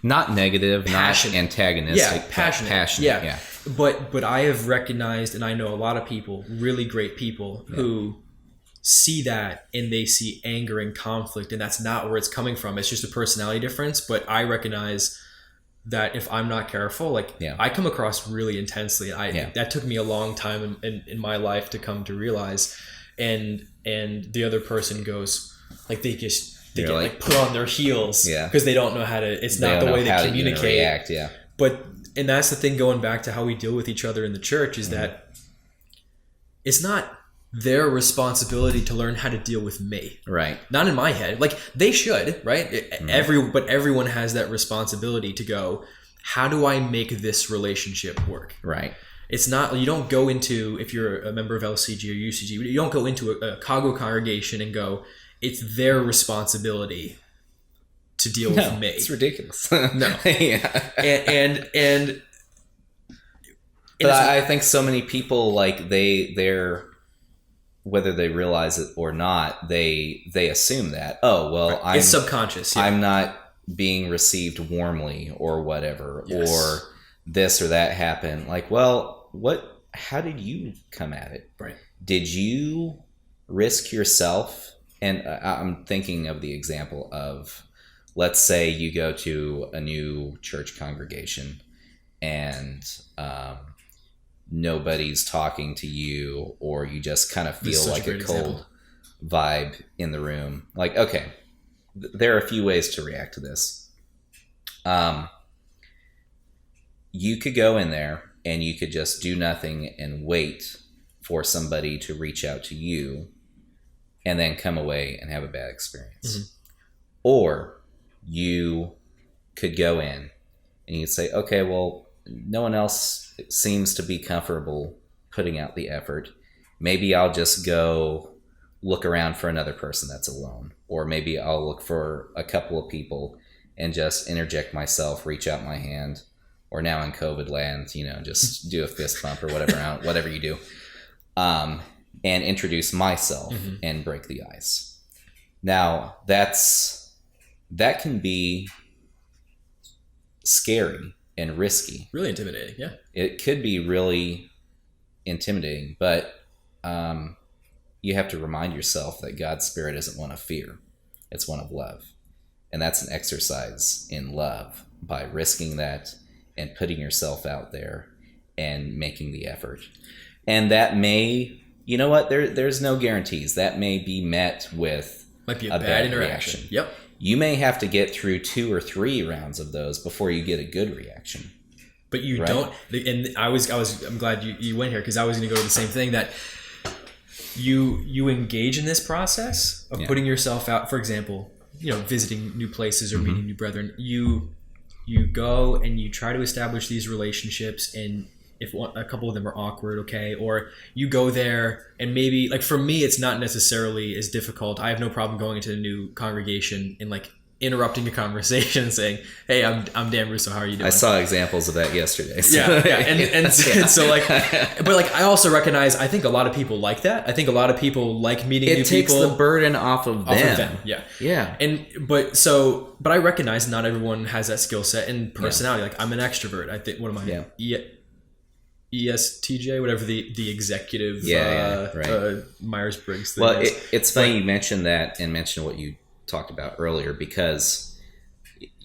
not negative, passionate. Not antagonistic. Yeah, passionate. Yeah. But I have recognized, and I know a lot of people, really great people, who see that and they see anger and conflict, and that's not where it's coming from. It's just a personality difference. But I recognize that if I'm not careful, like I come across really intensely. That took me a long time in my life to come to realize. And the other person goes like they get like put on their heels because they don't know how to. It's not the way they communicate. React, And that's the thing, going back to how we deal with each other in the church, is that it's not their responsibility to learn how to deal with me. Right. Not in my head. Like, they should, right? But everyone has that responsibility to go, how do I make this relationship work? Right. It's not, you don't go into, if you're a member of LCG or UCG, you don't go into a Chicago congregation and go, it's their responsibility to deal No, with me. it's ridiculous. No. Yeah. And But I think so many people, like, they're whether they realize it or not, they assume that, oh well, it's subconscious. Yeah. I'm not being received warmly or whatever, Yes. or this or that happened. Like, well, how did you come at it? Right. Did you risk yourself? And I'm thinking of the example of, let's say you go to a new church congregation and nobody's talking to you, or you just kind of feel like a cold vibe in the room. Like, okay, there are a few ways to react to this. You could go in there and you could just do nothing and wait for somebody to reach out to you and then come away and have a bad experience. Mm-hmm. Or you could go in and you'd say, okay, well, no one else seems to be comfortable putting out the effort. Maybe I'll just go look around for another person that's alone. Or maybe I'll look for a couple of people and just interject myself, reach out my hand. Or now in COVID land, just do a fist bump or whatever you do. And introduce myself mm-hmm. and break the ice. Now, that can be scary and risky. Really intimidating, yeah. It could be really intimidating, but you have to remind yourself that God's Spirit isn't one of fear. It's one of love. And that's an exercise in love by risking that and putting yourself out there and making the effort. And that may, there's no guarantees. That may be met with might be a bad interaction. Reaction. Yep. You may have to get through 2 or 3 rounds of those before you get a good reaction. But you don't, and I'm glad you went here, because I was going to go to the same thing, that you engage in this process of putting yourself out. For example, visiting new places or mm-hmm. meeting new brethren. You go and you try to establish these relationships, and if a couple of them are awkward, okay, or you go there and maybe, like, for me, it's not necessarily as difficult. I have no problem going into a new congregation and like interrupting a conversation and saying, hey, I'm Dan Russo, how are you doing? I saw examples of that yesterday. So. Yeah. And so like, but like, I also recognize, I think a lot of people like that. I think a lot of people like meeting new people. It takes the burden off of them. Yeah. Yeah. But I recognize not everyone has that skill set and personality. Like, I'm an extrovert. I think, what am I? Yeah. ESTJ, whatever the executive Myers-Briggs thing is. It's funny you mentioned that and mentioned what you talked about earlier, because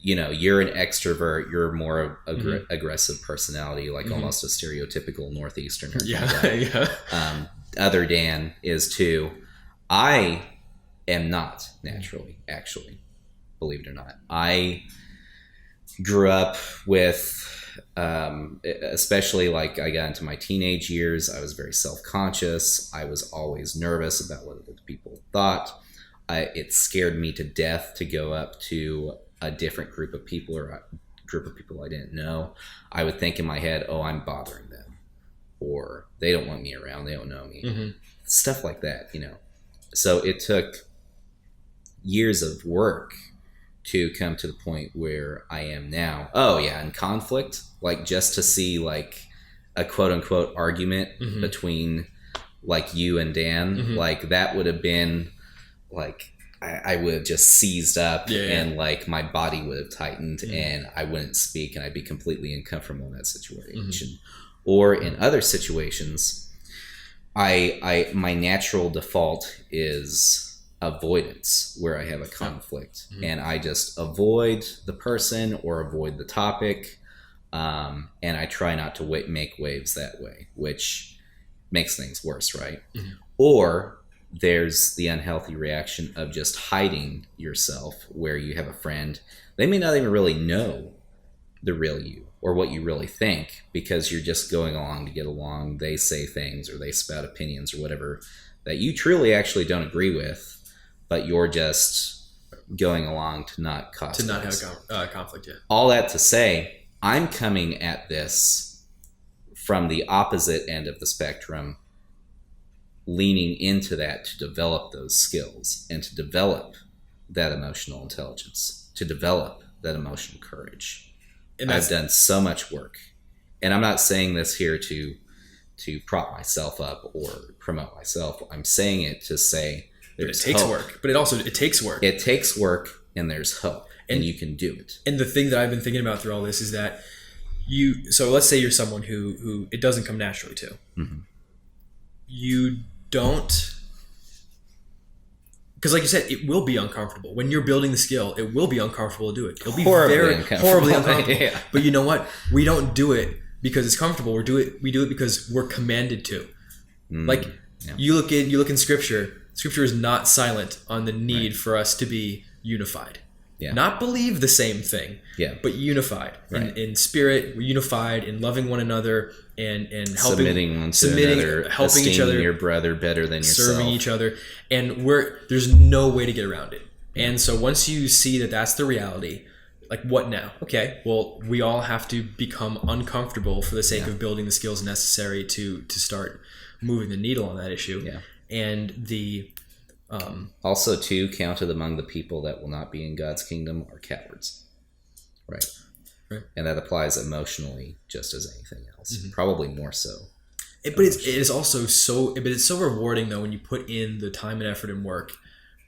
you're an extrovert, you're more mm-hmm. aggressive personality, like mm-hmm. almost a stereotypical Northeasterner. Other Dan is too. I am not naturally, actually, believe it or not. I grew up with especially like I got into my teenage years, I was very self-conscious. I was always nervous about what other people thought. It scared me to death to go up to a different group of people or a group of people I didn't know. I would think in my head, oh, I'm bothering them, or they don't want me around, they don't know me. Mm-hmm. Stuff like that, So it took years of work to come to the point where I am now. Oh yeah, in conflict, like just to see like a quote unquote argument mm-hmm. between like you and Dan, mm-hmm. like that would have been like I would have just seized up and like my body would have tightened mm-hmm. and I wouldn't speak and I'd be completely uncomfortable in that situation. Mm-hmm. Or in other situations, my natural default is avoidance, where I have a conflict mm-hmm. and I just avoid the person or avoid the topic, and I try not to make waves that way, which makes things worse, right? Mm-hmm. Or there's the unhealthy reaction of just hiding yourself, where you have a friend, they may not even really know the real you or what you really think, because you're just going along to get along. They say things or they spout opinions or whatever that you truly actually don't agree with, but you're just going along to not cause to not have a conflict. All that to say, I'm coming at this from the opposite end of the spectrum, leaning into that to develop those skills and to develop that emotional intelligence, to develop that emotional courage. And I've done so much work, and I'm not saying this here to prop myself up or promote myself. I'm saying it to say there's it takes hope. work, but it takes work. It takes work, and there's hope, and you can do it. And the thing that I've been thinking about through all this is that so let's say you're someone who it doesn't come naturally to. Mm-hmm. You don't, because like you said, it will be uncomfortable. When you're building the skill, it will be uncomfortable to do it. It'll be horribly uncomfortable. Yeah. But you know what? We don't do it because it's comfortable. We do it because we're commanded to. You look in Scripture. Scripture is not silent on the need for us to be unified. Yeah. Not believe the same thing, but unified in spirit. We're unified in loving one another and helping, submitting one to another, helping each other, your brother better than yourself, serving each other, and there's no way to get around it. And so once you see that that's the reality, like what now? Okay, well, we all have to become uncomfortable for the sake of building the skills necessary to start moving the needle on that issue. Yeah. And the also too, counted among the people that will not be in God's kingdom are cowards, right? And that applies emotionally just as anything else, probably more so. But it is also but it's so rewarding though when you put in the time and effort and work,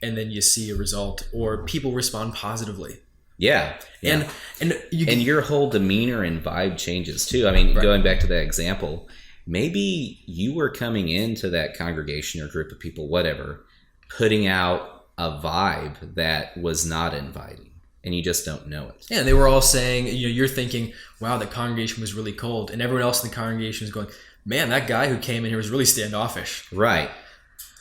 and then you see a result or people respond positively. Yeah. And your whole demeanor and vibe changes too. I mean, going back to that example, maybe you were coming into that congregation or group of people, whatever, putting out a vibe that was not inviting, and you just don't know it. Yeah, they were all saying, you're thinking, wow, the congregation was really cold, and everyone else in the congregation is going, man, that guy who came in here was really standoffish. Right.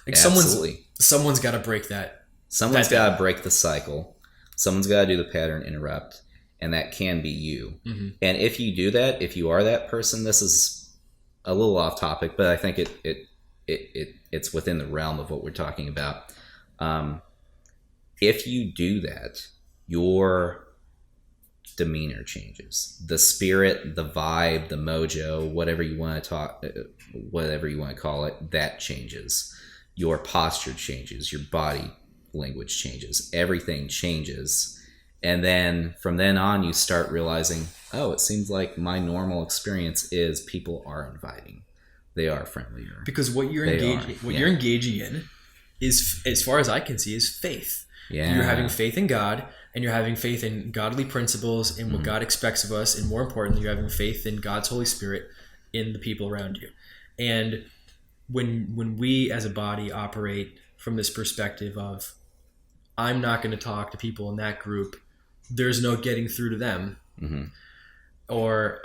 Like someone's got to break that. Someone's got to break the cycle. Someone's got to do the pattern interrupt, and that can be you. Mm-hmm. And if you do that, if you are that person, this is a little off topic, but I think it's within the realm of what we're talking about. If you do that, your demeanor changes. The spirit, the vibe, the mojo, whatever you want to call it, that changes. Your posture changes. Your body language changes. Everything changes. And then from then on, you start realizing, oh, it seems like my normal experience is people are inviting. They are friendlier. Because what you're engaging in is, as far as I can see, is faith. Yeah. You're having faith in God, and you're having faith in godly principles and what God expects of us, and more importantly, you're having faith in God's Holy Spirit in the people around you. And when we as a body operate from this perspective of, I'm not going to talk to people in that group, there's no getting through to them. Mm-hmm. Or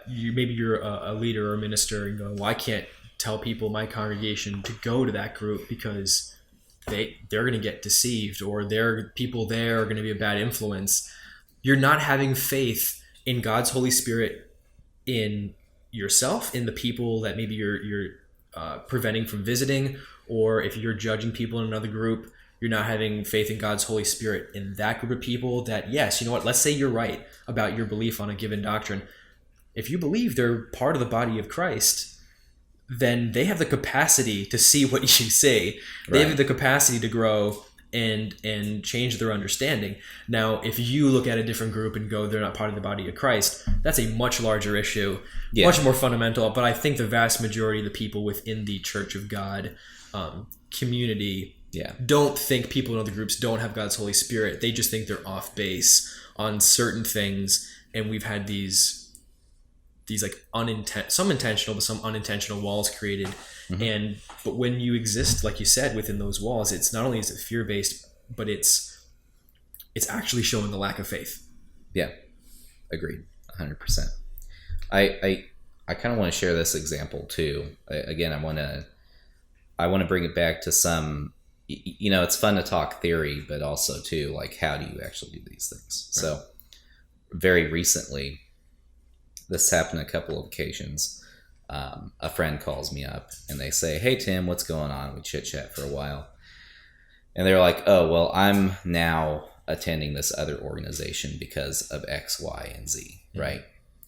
maybe you're a leader or a minister and go, well, I can't tell people in my congregation to go to that group because they're going to get deceived, or their people there are going to be a bad influence. You're not having faith in God's Holy Spirit in yourself, in the people that maybe you're preventing from visiting, or if you're judging people in another group, you're not having faith in God's Holy Spirit in that group of people that, yes, you know what, let's say you're right about your belief on a given doctrine. If you believe they're part of the body of Christ, then they have the capacity to see what you say. They have the capacity to grow and change their understanding. Now, if you look at a different group and go, they're not part of the body of Christ, that's a much larger issue, much more fundamental. But I think the vast majority of the people within the Church of God community don't think people in other groups don't have God's Holy Spirit. They just think they're off base on certain things, and we've had these like some intentional but some unintentional walls created. But when you exist, like you said, within those walls, it's not only is it fear-based, but it's actually showing a lack of faith. Yeah, agreed, 100%. I kind of want to share this example too. Again, I want to bring it back to some, it's fun to talk theory, but also too, like, how do you actually do these things? Right. So very recently, this happened a couple of occasions. A friend calls me up and they say, hey, Tim, what's going on? We chit chat for a while. And they're like, oh, well, I'm now attending this other organization because of X, Y, and Z. Mm-hmm. Right.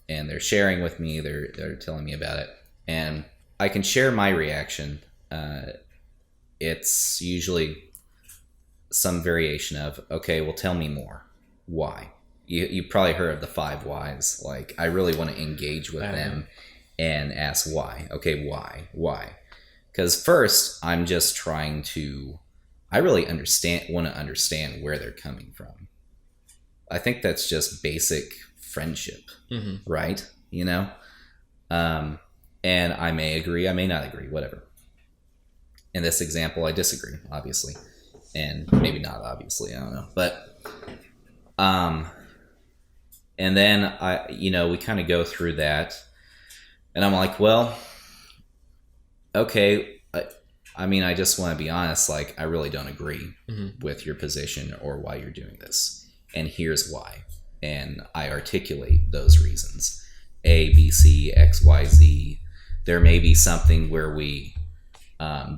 And they're sharing with me, they're telling me about it. And I can share my reaction. It's usually some variation of, okay, well, tell me more. Why? You probably heard of the 5 whys. Like, I really want to engage with them and ask why. Okay, why? Because first, I'm just trying to, I really want to understand where they're coming from. I think that's just basic friendship, right? You know? And I may agree, I may not agree, whatever. In this example, I disagree, obviously. And maybe not obviously, I don't know. But, and then we kind of go through that. And I'm like, well, okay, I just want to be honest, like, I really don't agree with your position or why you're doing this. And here's why. And I articulate those reasons. A, B, C, X, Y, Z. There may be something where we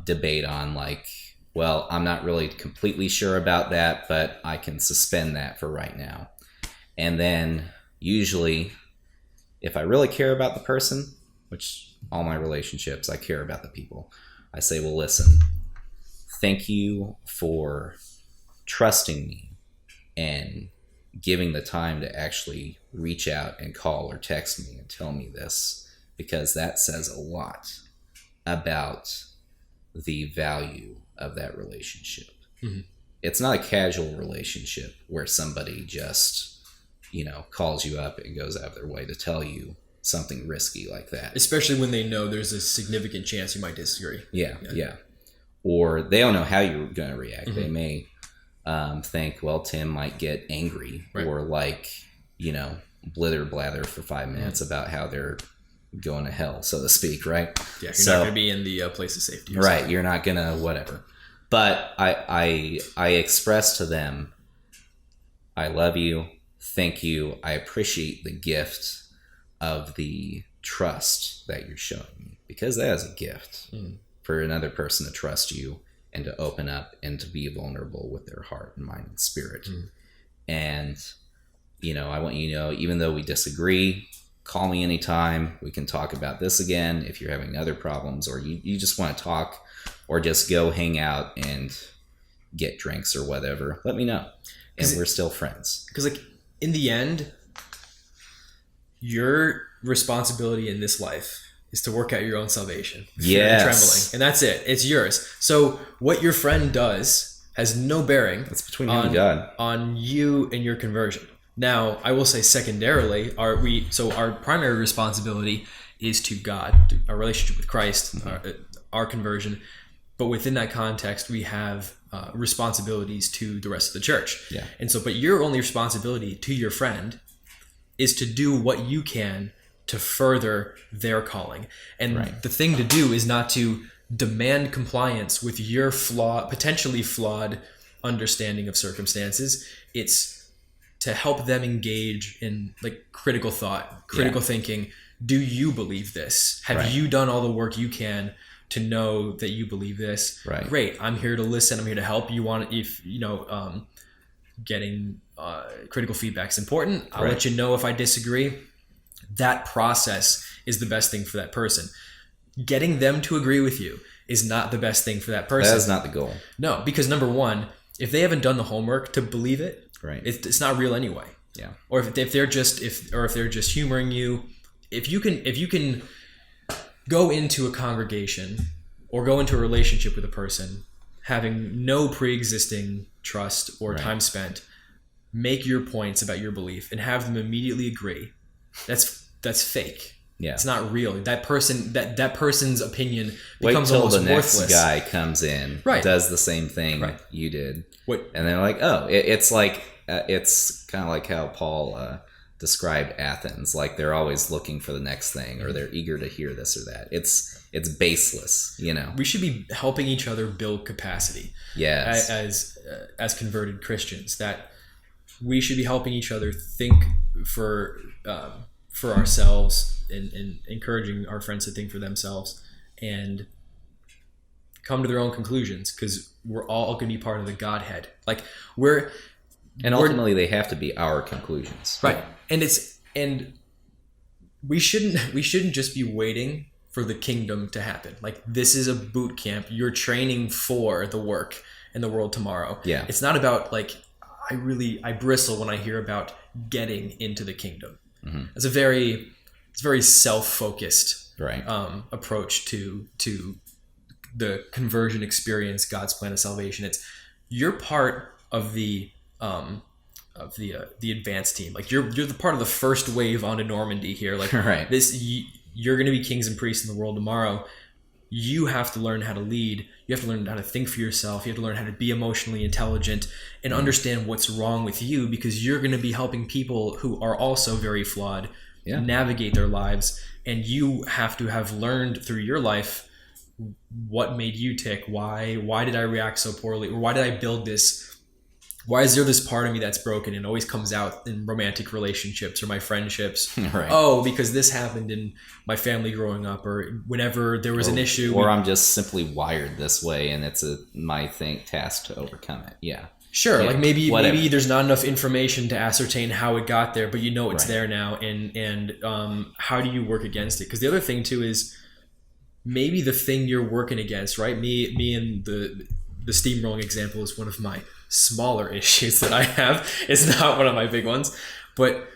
debate on, like, well, I'm not really completely sure about that, but I can suspend that for right now. And then usually, if I really care about the person, which all my relationships, I care about the people, I say, well, listen, thank you for trusting me and giving the time to actually reach out and call or text me and tell me this, because that says a lot about the value of that relationship. It's not a casual relationship where somebody just, calls you up and goes out of their way to tell you something risky like that. Especially when they know there's a significant chance you might disagree. Yeah. Or they don't know how you're going to react. They may think, well, Tim might get angry, or blither blather for 5 minutes about how they're going to hell, so to speak, right? Yeah, you're not going to be in the place of safety. Right, you're not going to whatever. But I express to them, I love you, thank you, I appreciate the gift of the trust that you're showing me, because that is a gift for another person to trust you and to open up and to be vulnerable with their heart and mind and spirit. And, I want you to know, even though we disagree, call me anytime. We can talk about this again if you're having other problems, or you just want to talk, or just go hang out and get drinks or whatever. Let me know. And we're still friends. Because, in the end, your responsibility in this life is to work out your own salvation. Yes. Trembling. And that's it. It's yours. So what your friend does has no bearing. It's between you and God. On you and your conversion. Now, I will say secondarily, our primary responsibility is to God, our relationship with Christ, our conversion. But within that context, we have responsibilities to the rest of the church. Yeah. And so, but your only responsibility to your friend is to do what you can to further their calling. And the thing to do is not to demand compliance with your potentially flawed understanding of circumstances. It's to help them engage in critical thought, critical thinking. Do you believe this? Have you done all the work you can to know that you believe this? Right. Great. I'm here to listen. I'm here to help. Getting critical feedback is important. I'll let you know if I disagree. That process is the best thing for that person. Getting them to agree with you is not the best thing for that person. That is not the goal. No, because number one, if they haven't done the homework to believe it, it's not real anyway. Yeah. Or if they're just humoring you, if you can go into a congregation or go into a relationship with a person having no pre-existing trust or time spent, make your points about your belief and have them immediately agree. That's fake. Yeah. It's not real. That person, that person's opinion Wait becomes till almost the next worthless. guy comes in, does the same thing you did, and they're like, "Oh, it's like it's kind of like how Paul described Athens. Like they're always looking for the next thing, or they're eager to hear this or that. It's baseless, We should be helping each other build capacity. Yes, as converted Christians, that we should be helping each other think for ourselves and encouraging our friends to think for themselves and come to their own conclusions, because we're all going to be part of the Godhead. And ultimately they have to be our conclusions. Right. And we shouldn't just be waiting for the kingdom to happen. This is a boot camp. You're training for the work. in the world tomorrow. Yeah. It's not about like, I bristle when I hear about getting into the kingdom. Mm-hmm. It's a very self-focused Right. approach to the conversion experience, God's plan of salvation. It's you're part of the advanced team. Like you're the part of the first wave onto Normandy here. Like Right. You're going to be kings and priests in the world tomorrow. You have to learn how to lead. You have to learn how to think for yourself. You have to learn how to be emotionally intelligent and understand what's wrong with you, because you're going to be helping people who are also very flawed navigate their lives. And you have to have learned through your life what made you tick. Why did I react so poorly? Or why did I build this? Why is there this part of me that's broken and always comes out in romantic relationships or my friendships? Right. Oh, because this happened in my family growing up, or whenever there was an issue. Or I'm just simply wired this way, and it's my task to overcome it. Yeah. Sure. Yeah, like maybe whatever. there's not enough information to ascertain how it got there, but you know it's Right. there now. And how do you work against it? Because the other thing too is maybe the thing you're working against, right? Me and the steamrolling example is one of my smaller issues that I have. It's not one of my big ones, but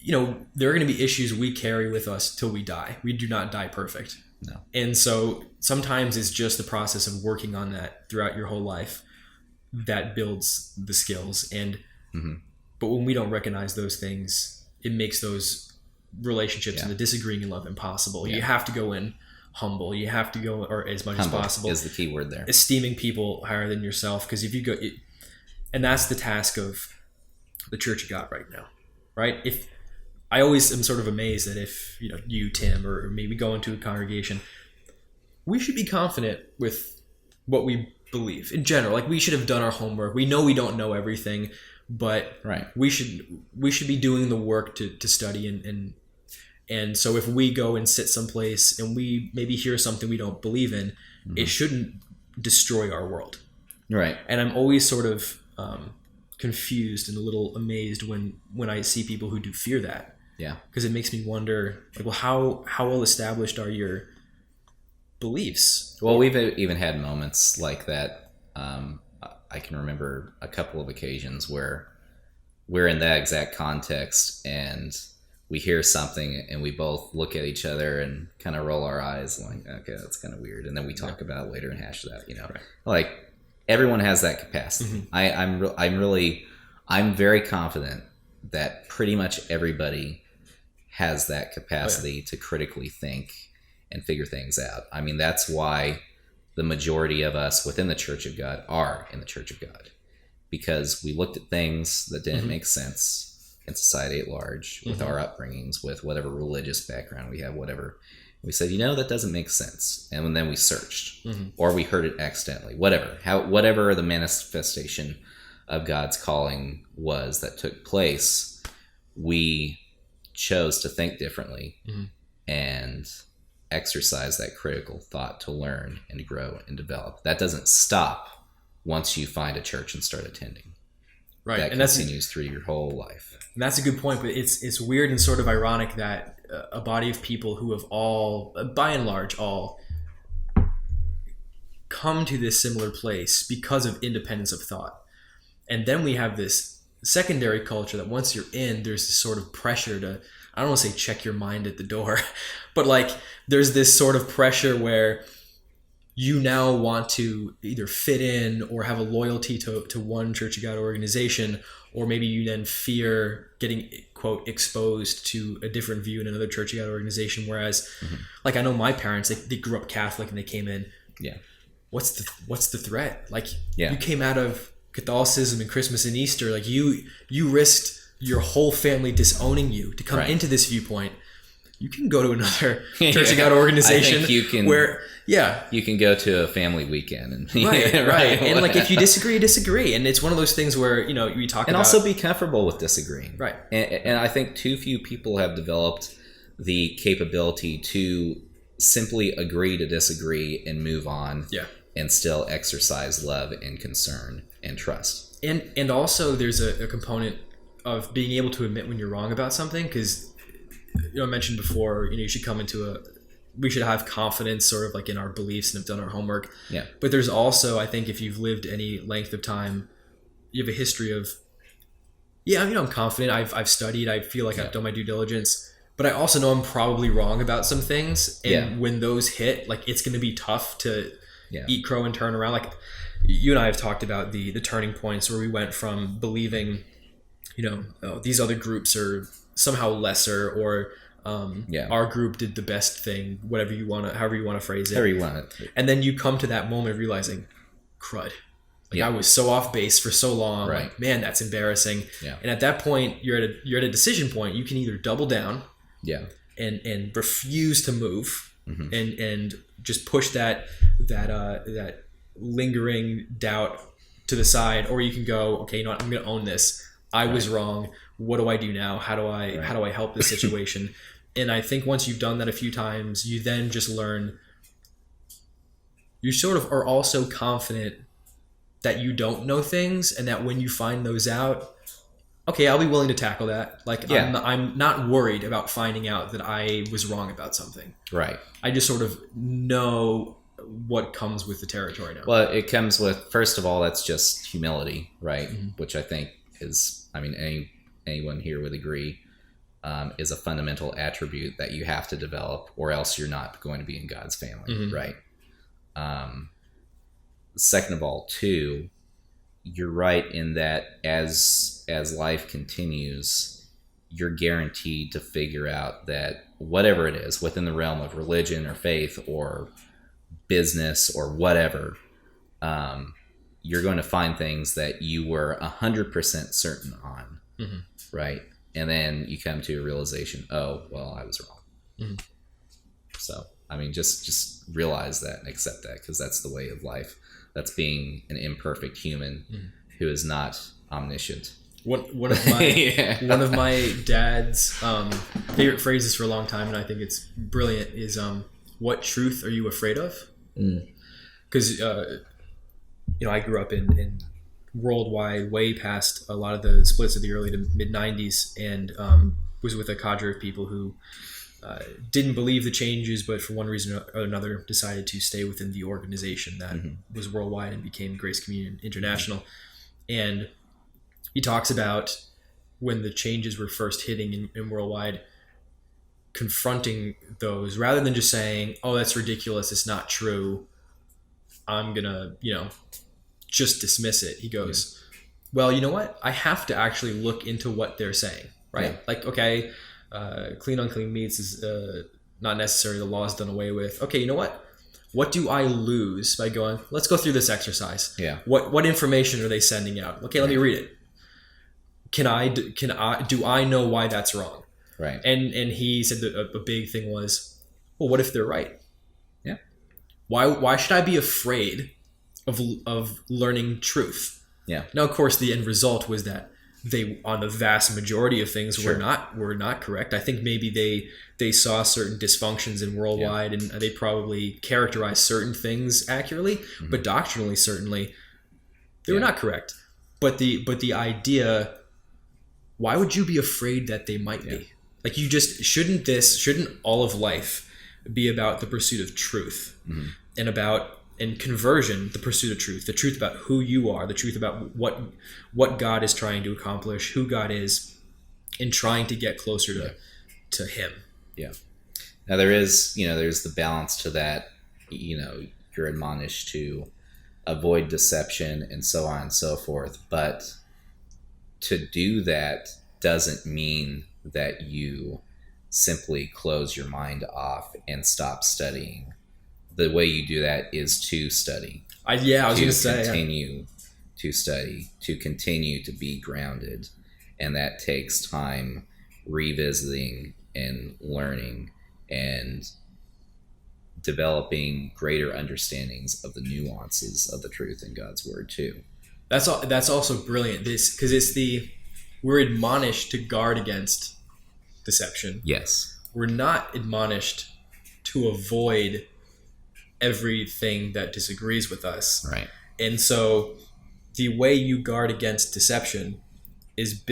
there are going to be issues we carry with us till we die. We do not die perfect. No. And so sometimes it's just the process of working on that throughout your whole life that builds the skills. And but when we don't recognize those things, it makes those relationships and the disagreeing in love impossible. You have to go in humble. You have to go, or as much Humble as possible, is the key word there. esteeming people higher than yourself. Because if you go, and that's the task of the Church of God right now, right? If I always am sort of amazed that if you, Tim, or maybe go into a congregation, we should be confident with what we believe in general. Like we should have done our homework. We know we don't know everything, but Right. we should be doing the work to study and so if we go and sit someplace and we maybe hear something we don't believe in, it shouldn't destroy our world. Right. And I'm always sort of confused and a little amazed when I see people who do fear that. Yeah. Because it makes me wonder, like, well, how well established are your beliefs? Well, we've even had moments like that. I can remember a couple of occasions where we're in that exact context and we hear something and we both look at each other and kind of roll our eyes like, okay, that's kind of weird. And then we talk about it later and hash it out, Right. Like everyone has that capacity. I'm very confident that pretty much everybody has that capacity to critically think and figure things out. I mean, that's why the majority of us within the Church of God are in the Church of God, because we looked at things that didn't make sense in society at large, with our upbringings, with whatever religious background we have, whatever. We said, that doesn't make sense. And then we searched, or we heard it accidentally, whatever the manifestation of God's calling was that took place, we chose to think differently and exercise that critical thought to learn and grow and develop. That doesn't stop once you find a church and start attending. Right. That and continues through your whole life. And that's a good point, but it's weird and sort of ironic that a body of people who have all, by and large, all come to this similar place because of independence of thought. And then we have this secondary culture that once you're in, there's this sort of pressure to, I don't want to say check your mind at the door, but like there's this sort of pressure where you now want to either fit in or have a loyalty to one Church of God organization, or maybe you then fear getting, quote, exposed to a different view in another Church of God organization. Whereas, like, I know my parents, they grew up Catholic and they came in. Yeah. What's the threat? Like, Yeah. you came out of Catholicism and Christmas and Easter. Like, you risked your whole family disowning you to come into this viewpoint. You can go to another Church of God organization. I think you can, where, you can go to a family weekend and right. And like if you disagree, and it's one of those things where we talk and about, also be comfortable with disagreeing. Right. And I think too few people have developed the capability to simply agree to disagree and move on. Yeah. And still exercise love and concern and trust. And also there's a component of being able to admit when you're wrong about something, because I mentioned before, you should come into we should have confidence sort of like in our beliefs and have done our homework. Yeah. But there's also, I think, if you've lived any length of time, you have a history of, I'm confident. I've studied. I feel like I've done my due diligence. But I also know I'm probably wrong about some things. And when those hit, like, it's going to be tough to eat crow and turn around. Like, you and I have talked about the turning points where we went from believing, these other groups are somehow lesser, or our group did the best thing, however you want to phrase it. However you want it. And then you come to that moment of realizing, crud. Like, I was so off base for so long. Right. Like, man, that's embarrassing. Yeah. And at that point, you're at a decision point. You can either double down, and refuse to move, and just push that lingering doubt to the side, or you can go, okay, I'm going to own this. I was wrong. What do I do now? How do I help this situation? And I think once you've done that a few times, you then just learn. You sort of are also confident that you don't know things, and that when you find those out, okay, I'll be willing to tackle that. Like, I'm not worried about finding out that I was wrong about something. Right. I just sort of know what comes with the territory now. Well, it comes with, first of all, that's just humility, right? Which I think is, anyone here would agree, is a fundamental attribute that you have to develop, or else you're not going to be in God's family, right? Second of all, too, you're right in that as life continues, you're guaranteed to figure out that whatever it is within the realm of religion or faith or business or whatever, you're going to find things that you were 100% certain on, right? And then you come to a realization, oh, well, I was wrong. So, just realize that and accept that, because that's the way of life. That's being an imperfect human who is not omniscient. One of my dad's favorite phrases for a long time, and I think it's brilliant, is what truth are you afraid of? Because I grew up in worldwide, way past a lot of the splits of the early to mid 90s, and was with a cadre of people who didn't believe the changes, but for one reason or another decided to stay within the organization that was worldwide and became Grace Communion International. And he talks about when the changes were first hitting in worldwide, confronting those rather than just saying, oh, that's ridiculous, it's not true, I'm gonna just dismiss it. He goes, well, you know what, I have to actually look into what they're saying, right? Like, okay, clean unclean meats is not necessary, the law is done away with. Okay, you know what do I lose by going, let's go through this exercise? What information are they sending out? Okay, let me read it. Do I know why that's wrong? Right. And he said that a big thing was, well, what if they're right? Why should I be afraid of learning truth? Now, of course, the end result was that they, on the vast majority of things, were not correct. I think maybe they saw certain dysfunctions in worldwide, and they probably characterized certain things accurately, but doctrinally, certainly, they were not correct. But the idea, why would you be afraid that they might be? Like, you just shouldn't all of life be about the pursuit of truth and conversion, the pursuit of truth, the truth about who you are, the truth about what God is trying to accomplish, who God is, and trying to get closer to Him. Now there's the balance to that. You're admonished to avoid deception and so on and so forth, but to do that doesn't mean that you simply close your mind off and stop studying. The way you do that is to study. I was going to say, continue to study, to continue to be grounded, and that takes time revisiting and learning and developing greater understandings of the nuances of the truth in God's Word too. That's also brilliant. Because we're admonished to guard against deception. Yes. We're not admonished to avoid everything that disagrees with us. Right. And so the way you guard against deception is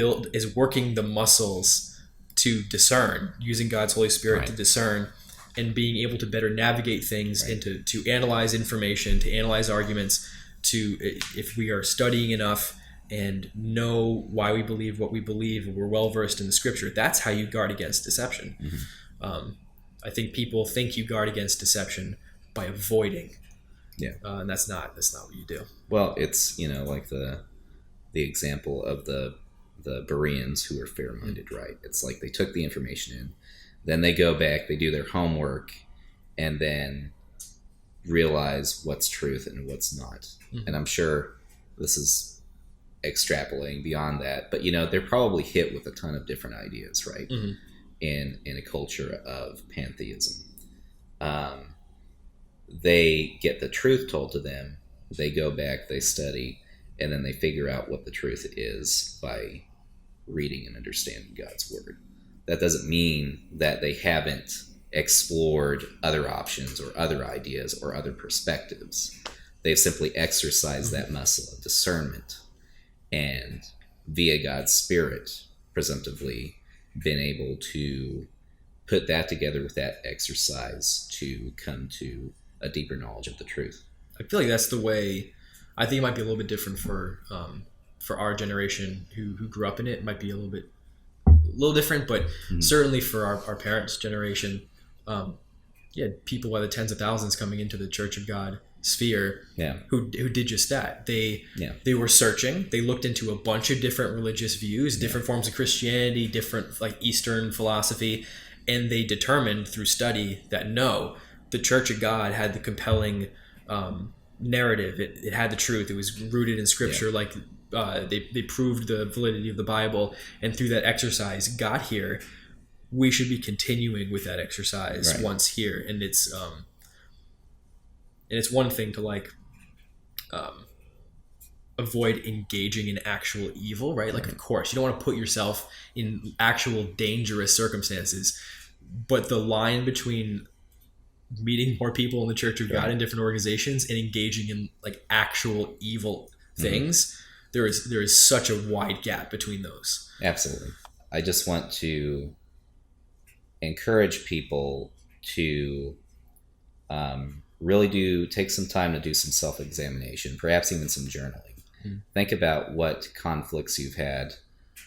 working the muscles to discern, using God's Holy Spirit to discern and being able to better navigate things and to analyze information, to analyze arguments, to, if we are studying enough and know why we believe what we believe, and we're well versed in the scripture, that's how you guard against deception. I think people think you guard against deception by avoiding. And that's not what you do. Well, it's, like the example of the Bereans who are fair-minded, right? It's like they took the information in, then they go back, they do their homework, and then realize what's truth and what's not. And I'm sure this is extrapolating beyond that, but they're probably hit with a ton of different ideas, right? In a culture of pantheism. They get the truth told to them, they go back, they study, and then they figure out what the truth is by reading and understanding God's word. That doesn't mean that they haven't explored other options or other ideas or other perspectives. They've simply exercised that muscle of discernment and via God's Spirit, presumptively, been able to put that together with that exercise to come to a deeper knowledge of the truth. I feel like that's the way. I think it might be a little bit different for our generation who grew up in it. It might be a little different, but certainly for our parents' generation, people by the tens of thousands coming into the Church of God sphere who did just that. They were searching. They looked into a bunch of different religious views, different forms of Christianity, different like Eastern philosophy, and they determined through study that no, the Church of God had the compelling narrative. It had the truth. It was rooted in Scripture. Like they proved the validity of the Bible, and through that exercise got here. We should be continuing with that exercise once here, and it's one thing to avoid engaging in actual evil, right? Like, of course, you don't want to put yourself in actual dangerous circumstances, but the line between meeting more people in the Church of God in different organizations and engaging in like actual evil things, there is such a wide gap between those. Absolutely. I just want to encourage people to really take some time to do some self-examination, perhaps even some journaling. Think about what conflicts you've had,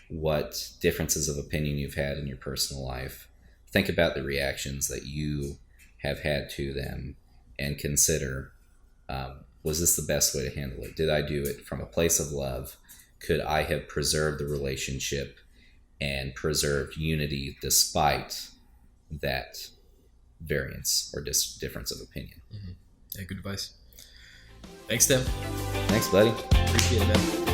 what differences of opinion you've had in your personal life. Think about the reactions that you have had to them, and consider, was this the best way to handle it? Did I do it from a place of love? Could I have preserved the relationship and preserved unity despite that variance or difference of opinion? Yeah, good advice. Thanks, Tim. Thanks, buddy. Appreciate it, man.